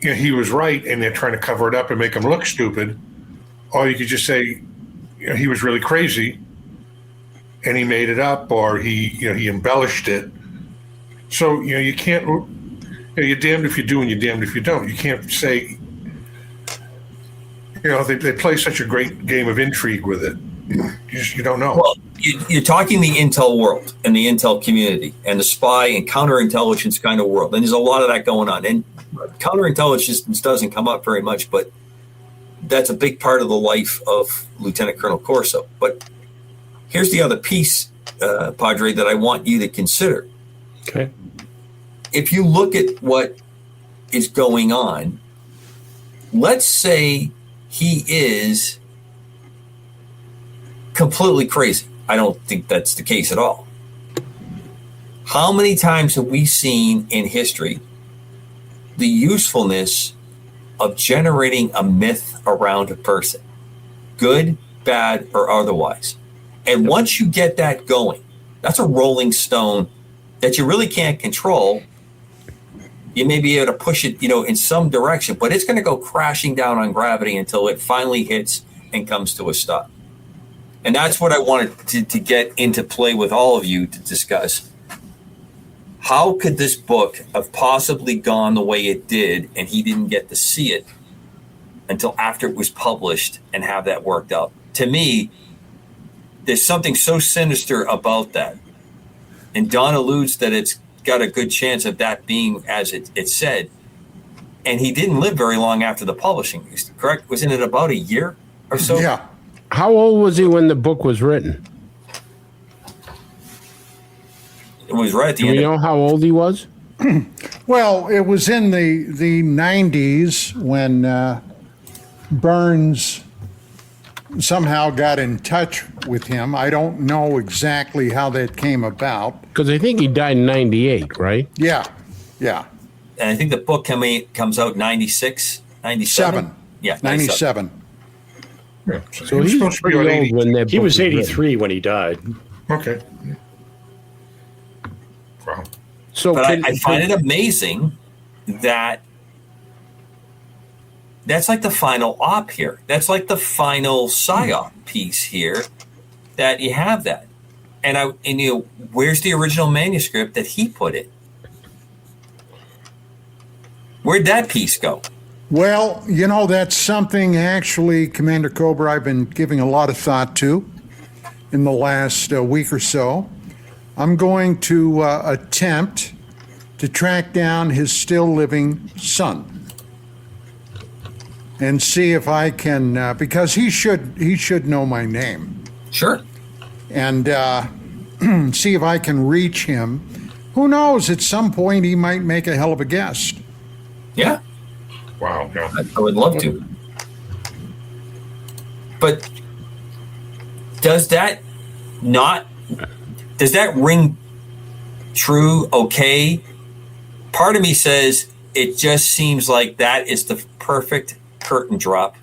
C: he was right, and they're trying to cover it up and make him look stupid, or you could just say, he was really crazy, and he made it up, or he embellished it. So you can't. You're damned if you do, and you're damned if you don't. You can't say. They play such a great game of intrigue with it. You don't know.
B: Well, you're talking the intel world and the intel community and the spy and counterintelligence kind of world. And there's a lot of that going on. And counterintelligence doesn't come up very much, but that's a big part of the life of Lieutenant Colonel Corso. But here's the other piece, Padre, that I want you to consider.
E: Okay.
B: If you look at what is going on, let's say he is completely crazy. I don't think that's the case at all. How many times have we seen in history the usefulness of generating a myth around a person, good, bad, or otherwise? And once you get that going, that's a rolling stone that you really can't control. You may be able to push it, in some direction, but it's going to go crashing down on gravity until it finally hits and comes to a stop. And that's what I wanted to get into play with all of you to discuss. How could this book have possibly gone the way it did, and he didn't get to see it until after it was published and have that worked out? To me, there's something so sinister about that. And Don alludes that it's got a good chance of that being as it said. And he didn't live very long after the publishing, correct? Wasn't it about a year or so?
F: Yeah.
G: How old was he when the book was written?
B: It was right at the
G: Do
B: end.
G: we know how old he was?
F: Well, it was in the 90s when Burns somehow got in touch with him. I don't know exactly how that came about.
G: Because I think he died in 98, right?
F: Yeah.
B: And I think the book comes out 96, 97. Yeah,
F: 97.
C: Yeah.
G: So he's
C: supposed to be
G: pretty
C: on
G: old
C: 80.
G: when that
E: He
G: book
E: was
G: written.
E: 83 when he died.
C: Okay. Wow.
G: So
B: But I find it amazing that that's like the final op here. That's like the final psyop piece here, that you have that. And where's the original manuscript that he put in? Where'd that piece go?
F: Well, that's something actually, Commander Cobra, I've been giving a lot of thought to in the last week or so. I'm going to attempt to track down his still living son and see if I can, because he should know my name,
B: Sure.
F: and see if I can reach him. Who knows? At some point, he might make a hell of a guest.
B: Yeah.
C: Wow. Yeah.
B: I would love to. But does that ring true? Okay. Part of me says it just seems like that is the perfect curtain drop.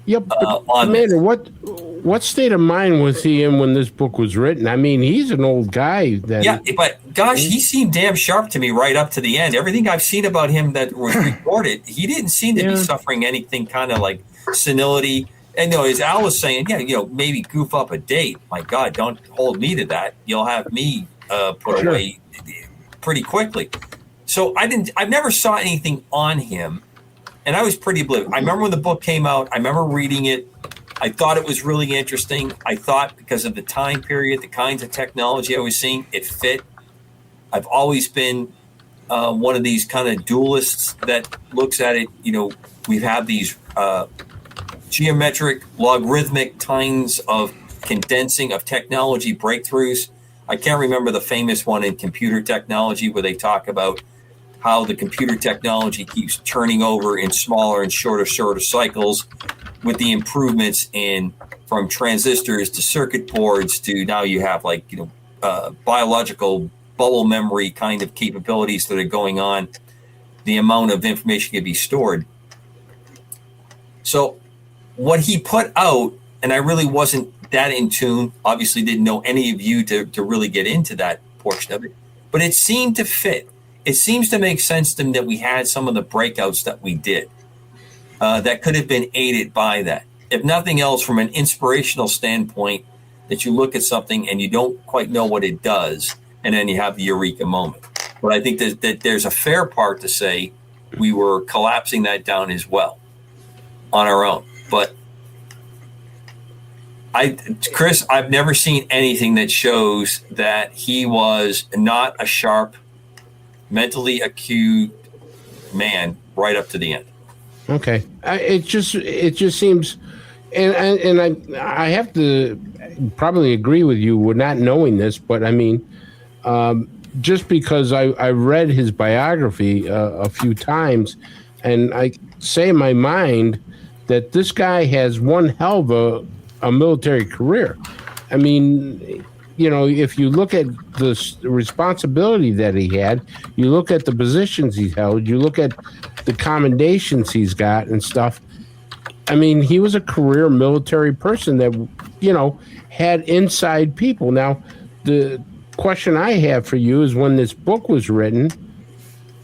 G: Yep. Commander, what state of mind was he in when this book was written? I mean, he's an old guy.
B: But gosh, he seemed damn sharp to me right up to the end. Everything I've seen about him that was reported, he didn't seem to be suffering anything kind of like senility. And as Al was saying, maybe goof up a date. My God, don't hold me to that. You'll have me put away pretty quickly. So I've never saw anything on him. And I was pretty oblivious. I remember when the book came out. I remember reading it. I thought it was really interesting. I thought because of the time period, the kinds of technology I was seeing, it fit. I've always been one of these kind of dualists that looks at it. We have these geometric, logarithmic kinds of condensing of technology breakthroughs. I can't remember the famous one in computer technology where they talk about how the computer technology keeps turning over in smaller and shorter cycles. with the improvements in from transistors to circuit boards to now you have biological bubble memory kind of capabilities that are going on, the amount of information can be stored. So what he put out, and I really wasn't that in tune, obviously didn't know any of you to really get into that portion of it, but it seemed to fit. It seems to make sense to me that we had some of the breakouts that we did that could have been aided by that. If nothing else, from an inspirational standpoint, that you look at something and you don't quite know what it does, and then you have the eureka moment. But I think that there's a fair part to say we were collapsing that down as well on our own. But Chris, I've never seen anything that shows that he was not a sharp, mentally acute man right up to the end.
G: Okay, it just seems, and I have to probably agree with you with not knowing this, but I mean, just because I read his biography a few times, and I say in my mind that this guy has one hell of a military career. I mean, if you look at the responsibility that he had, you look at the positions he's held, you look at the commendations he's got and stuff. I mean, he was a career military person that, had inside people. Now, the question I have for you is, when this book was written,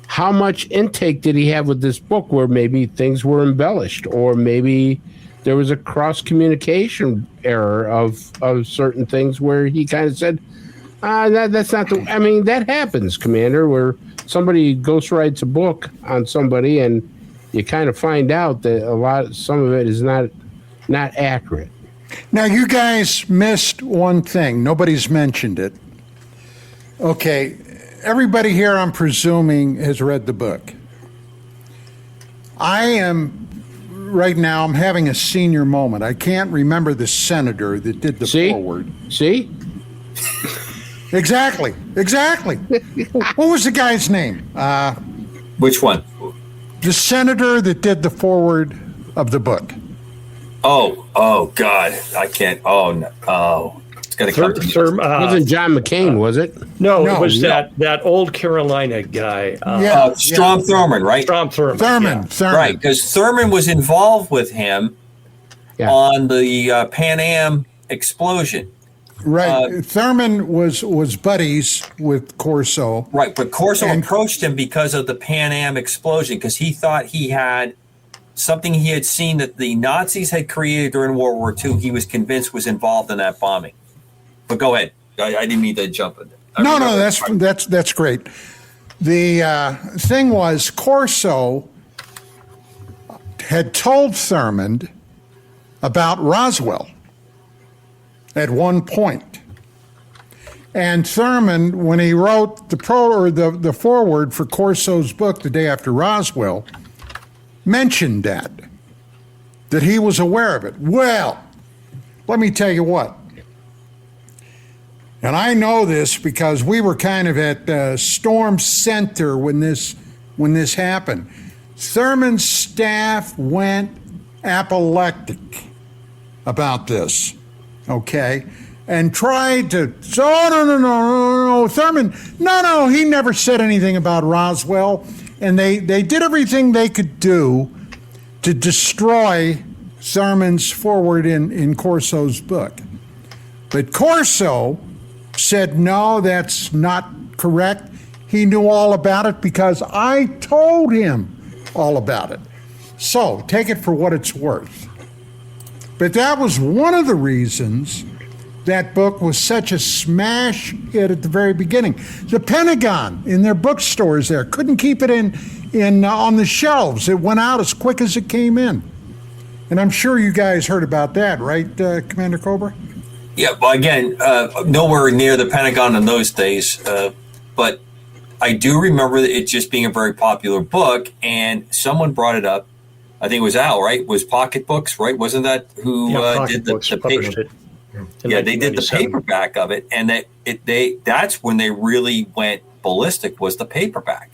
G: how much intake did he have with this book where maybe things were embellished, or maybe there was a cross communication error of certain things where he kind of said, that's not the, I mean, that happens, Commander, where somebody ghostwrites a book on somebody and you kind of find out that some of it is not accurate.
F: Now, you guys missed one thing. Nobody's mentioned it. Okay, everybody here, I'm presuming, has read the book. Right now, I'm having a senior moment. I can't remember the senator that did the foreword.
G: See?
F: Exactly. What was the guy's name?
B: Which one?
F: The senator that did the foreword of the book.
B: Oh, God. I can't. Oh, no. Oh, it's going to come to me.
G: Wasn't John McCain, was it?
E: No, it was that old Carolina guy.
B: Strom Thurmond, right?
E: Strom Thurmond.
F: Thurmond.
B: Right, because Thurmond was involved with him on the Pan Am explosion.
F: Right. Thurmond was buddies with Corso.
B: Right, but Corso approached him because of the Pan Am explosion, because he thought he had something he had seen that the Nazis had created during World War II. He was convinced was involved in that bombing. But go ahead. I didn't need to jump in.
F: No, that's great. The thing was, Corso had told Thurmond about Roswell at one point. And Thurmond, when he wrote the foreword for Corso's book the day after Roswell, mentioned that he was aware of it. Well, let me tell you what. And I know this because we were kind of at Storm Center when this happened. Thurmond's staff went apoplectic about this, okay? And tried to, no, Thurmond, no, he never said anything about Roswell. And they did everything they could do to destroy Thurmond's foreword in Corso's book. But Corso said, no, that's not correct. He knew all about it because I told him all about it. So take it for what it's worth. But that was one of the reasons that book was such a smash hit at the very beginning. The Pentagon, in their bookstores there, couldn't keep it in on the shelves. It went out as quick as it came in. And I'm sure you guys heard about that, right, Commander Cobra?
B: Yeah, well, again, nowhere near the Pentagon in those days. But I do remember it just being a very popular book, and someone brought it up. I think it was Al, right? Was Pocketbooks, right? Wasn't that who did the paper? Yeah, they did the paperback of it, and that's when they really went ballistic, was the paperback.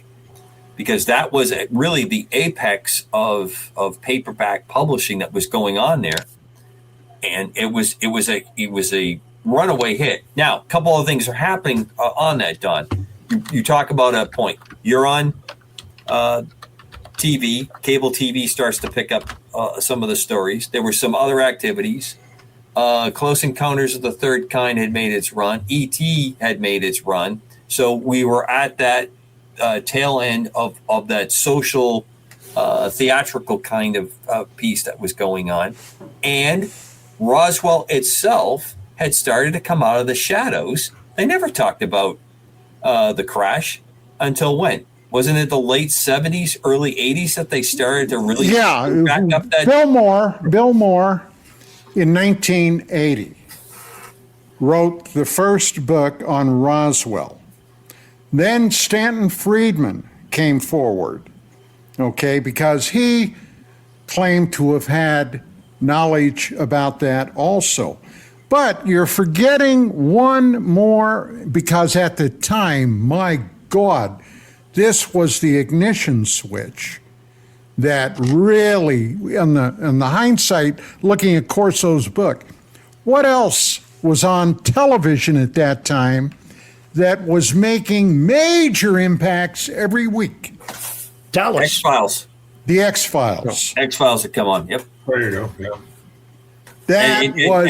B: because that was really the apex of paperback publishing that was going on there, and it was a runaway hit. Now, a couple of things are happening on that, Don. You talk about a point. You're on TV. Cable TV starts to pick up some of the stories. There were some other activities. Close Encounters of the Third Kind had made its run. E.T. had made its run. So we were at that tail end of that social, theatrical kind of piece that was going on. And Roswell itself had started to come out of the shadows. They never talked about the crash until when? Wasn't it the late 70s, early 80s that they started to really back up that?
F: Bill Moore in 1980 wrote the first book on Roswell. Then Stanton Friedman came forward, okay, because he claimed to have had knowledge about that also. But you're forgetting one more, because at the time, my God, this was the ignition switch that really, in the hindsight, looking at Corso's book, what else was on television at that time that was making major impacts every week?
E: Dallas.
B: X-Files.
F: The X-Files.
B: X-Files had come on. Yep.
C: There you go. Yeah.
F: That was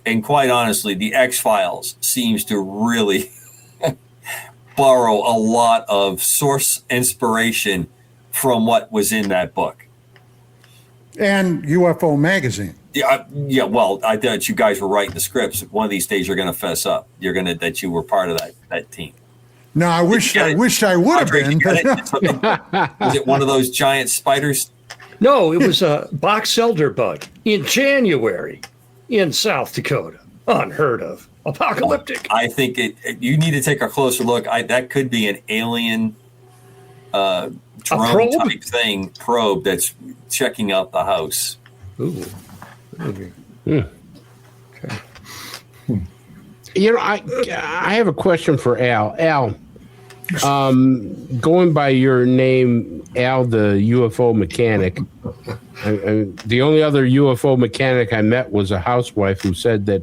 B: and quite honestly, the X-Files seems to really borrow a lot of source inspiration from what was in that book.
F: And UFO Magazine.
B: Yeah. Well, I thought you guys were writing the scripts. One of these days, you're going to fess up. That you were part of that team.
F: No, I wished I would have been.
B: Was it one of those giant spiders?
E: No, it was a box elder bug in January in South Dakota. Unheard of. Apocalyptic.
B: I think you need to take a closer look. That could be an alien drone type thing, probe that's checking out the house.
E: Ooh.
G: Okay. You know, I have a question for Al. Al, going by your name, Al, the UFO mechanic. The only other UFO mechanic I met was a housewife who said that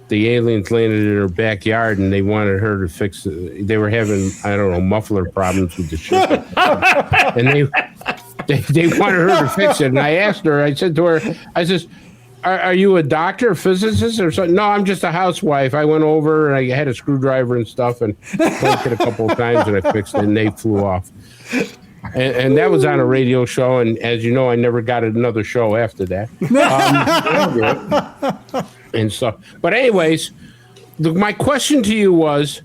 G: the aliens landed in her backyard and they wanted her to fix it. They were having, I don't know, muffler problems with the ship. And they wanted her to fix it. And I asked her, I said to her, I says, are you a doctor, a physicist, or something? No, I'm just a housewife. I went over and I had a screwdriver and stuff and broke it a couple of times and I fixed it and they flew off. And that was on a radio show. And as you know, I never got another show after that. And stuff. But anyways, my question to you was,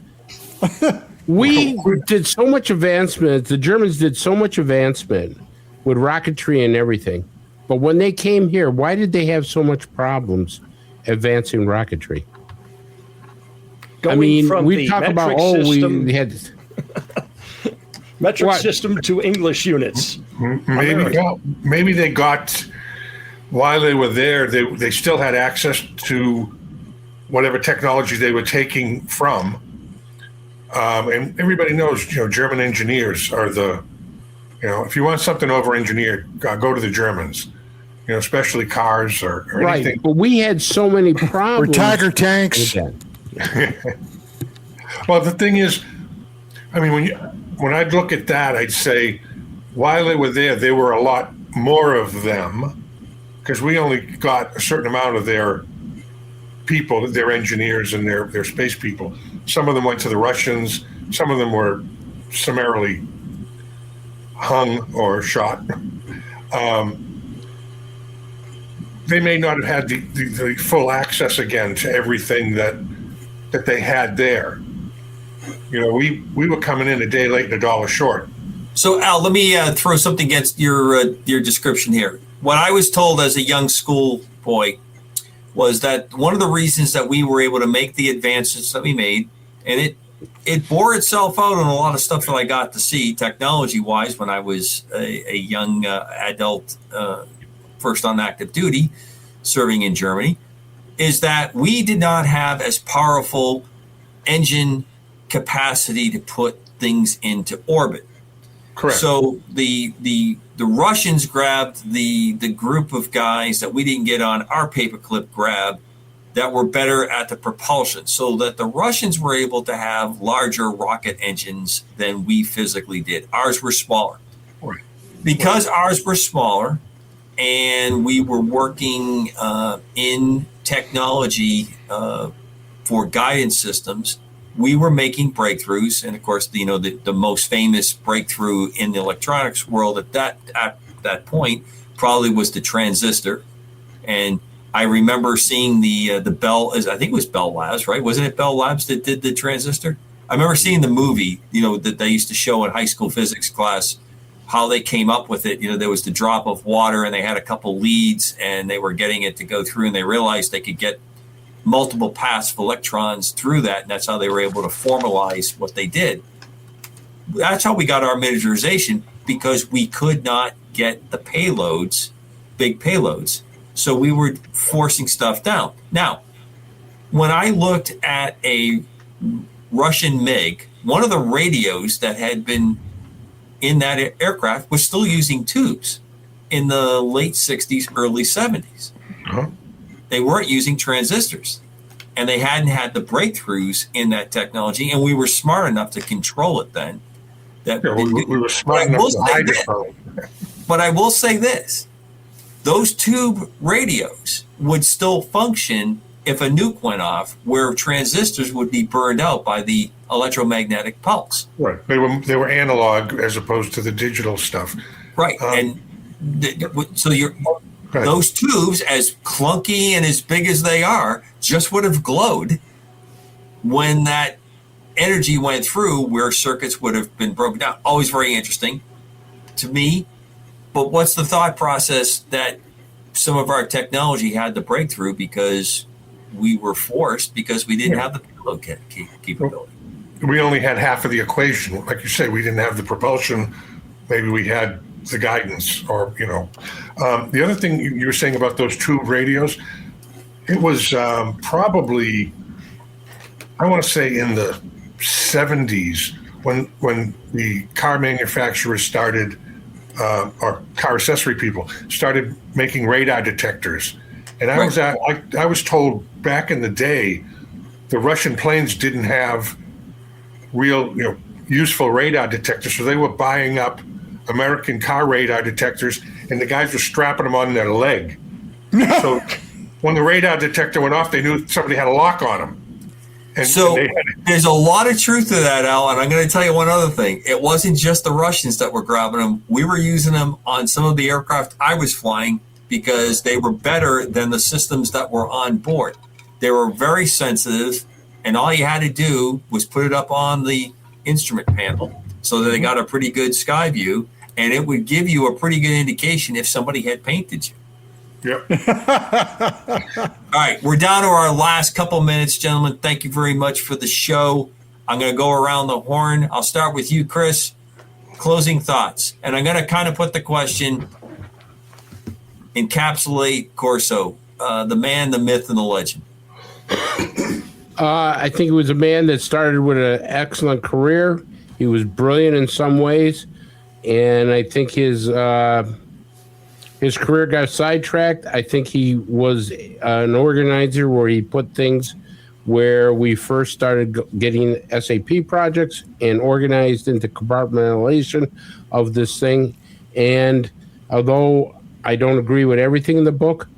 G: we did so much advancement. The Germans did so much advancement with rocketry and everything. But when they came here, why did they have so much problems advancing rocketry? We talk about, we had
E: metric system to English units.
C: Maybe they got, while they were there, they still had access to whatever technology they were taking from. And everybody knows, German engineers are if you want something over-engineered, go to the Germans. Especially cars or
G: right,
C: anything.
G: But we had so many problems.
F: Or Tiger tanks.
C: Well, the thing is, when I'd look at that, I'd say, while they were there were a lot more of them, because we only got a certain amount of their people, their engineers and their space people. Some of them went to the Russians. Some of them were summarily hung or shot. They may not have had the full access again to everything that they had there. We were coming in a day late and a dollar short.
B: So, Al, let me throw something against your description here. What I was told as a young schoolboy was that one of the reasons that we were able to make the advances that we made, and it bore itself out on a lot of stuff that I got to see technology-wise when I was a young adult, first on active duty, serving in Germany, is that we did not have as powerful engine capacity to put things into orbit.
C: Correct.
B: So the Russians grabbed the group of guys that we didn't get on our paperclip grab that were better at the propulsion, so that the Russians were able to have larger rocket engines than we physically did. Ours were smaller.
C: Right.
B: Because ours were smaller and we were working in technology for guidance systems, we were making breakthroughs. And of course, the most famous breakthrough in the electronics world at that point probably was the transistor. And I remember seeing the Bell, I think it was Bell Labs, right? Wasn't it Bell Labs that did the transistor? I remember seeing the movie, that they used to show in high school physics class, how they came up with it. There was the drop of water and they had a couple leads and they were getting it to go through, and they realized they could get multiple paths of electrons through that. And that's how they were able to formalize what they did. That's how we got our miniaturization, because we could not get the payloads, big payloads. So we were forcing stuff down. Now, when I looked at a Russian MiG, one of the radios that had been in that aircraft was still using tubes in the late 60s, early 70s.
C: Uh-huh.
B: They weren't using transistors, and they hadn't had the breakthroughs in that technology, and we were smart enough to control it then.
C: We were smart enough to hide it.
B: But I will say this. Those tube radios would still function if a nuke went off, where transistors would be burned out by the electromagnetic pulse.
C: Right. They were analog as opposed to the digital stuff.
B: Right. So those tubes, as clunky and as big as they are, just would have glowed when that energy went through, where circuits would have been broken down. Always very interesting to me. But what's the thought process that some of our technology had the breakthrough because we were forced, because we didn't have the payload capability?
C: We only had half of the equation. Like you say, we didn't have the propulsion. Maybe we had the guidance, or, the other thing you were saying about those tube radios, it was probably, I want to say in the 70s when the car manufacturers started, or car accessory people started making radar detectors. And I was told back in the day, the Russian planes didn't have real, useful radar detectors, so they were buying up American car radar detectors, and the guys were strapping them on their leg. So when the radar detector went off, they knew somebody had a lock on them. And
B: there's a lot of truth to that, Al, and I'm going to tell you one other thing. It wasn't just the Russians that were grabbing them. We were using them on some of the aircraft I was flying because they were better than the systems that were on board. They were very sensitive, and all you had to do was put it up on the instrument panel so that they got a pretty good sky view, and it would give you a pretty good indication if somebody had painted you.
C: Yep.
B: All right, we're down to our last couple minutes, gentlemen. Thank you very much for the show. I'm going to go around the horn. I'll start with you, Chris. Closing thoughts. And I'm going to kind of put the question, encapsulate Corso, the man, the myth, and the legend.
G: I think he was a man that started with an excellent career. He was brilliant in some ways, and I think his career got sidetracked. I think he was an organizer where he put things where we first started getting SAP projects and organized into compartmentalization of this thing. And although I don't agree with everything in the book,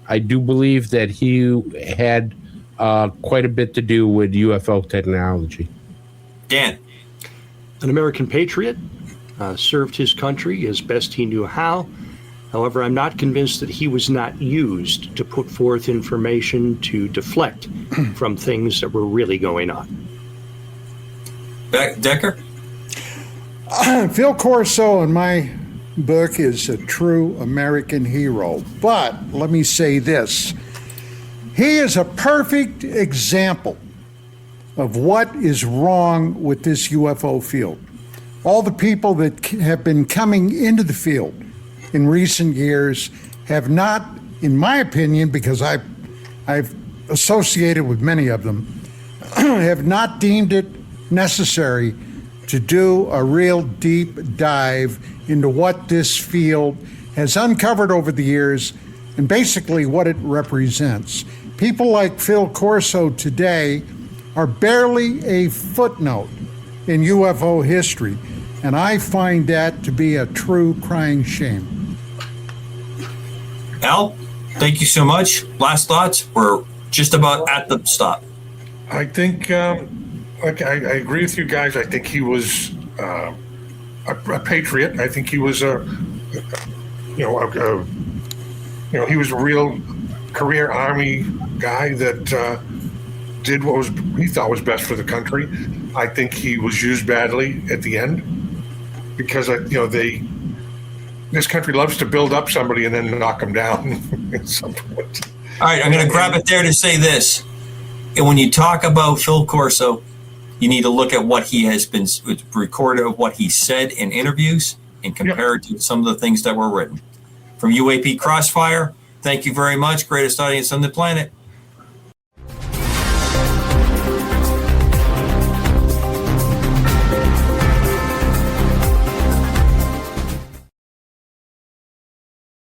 G: I do believe that he had quite a bit to do with UFO technology.
B: Dan.
E: An American patriot, served his country as best he knew how. However, I'm not convinced that he was not used to put forth information to deflect from things that were really going on.
B: Decker?
F: Phil Corso, in my book, is a true American hero. But let me say this. He is a perfect example of what is wrong with this UFO field. All the people that have been coming into the field in recent years have not, in my opinion, because I've associated with many of them, have not deemed it necessary to do a real deep dive into what this field has uncovered over the years and basically what it represents. People like Phil Corso today are barely a footnote in UFO history, and I find that to be a true crying shame.
B: Al, thank you so much. Last thoughts? We're just about at the stop.
C: I think, like I agree with you guys. I think he was a patriot. I think he was he was a real career Army guy that did what he thought was best for the country. I think he was used badly at the end because this country loves to build up somebody and then knock them down at some point.
B: All right, I'm going to grab it there to say this. And when you talk about Phil Corso, you need to look at what he has been recorded of what he said in interviews and compare it to some of the things that were written. From UAP Crossfire, thank you very much. Greatest audience on the planet.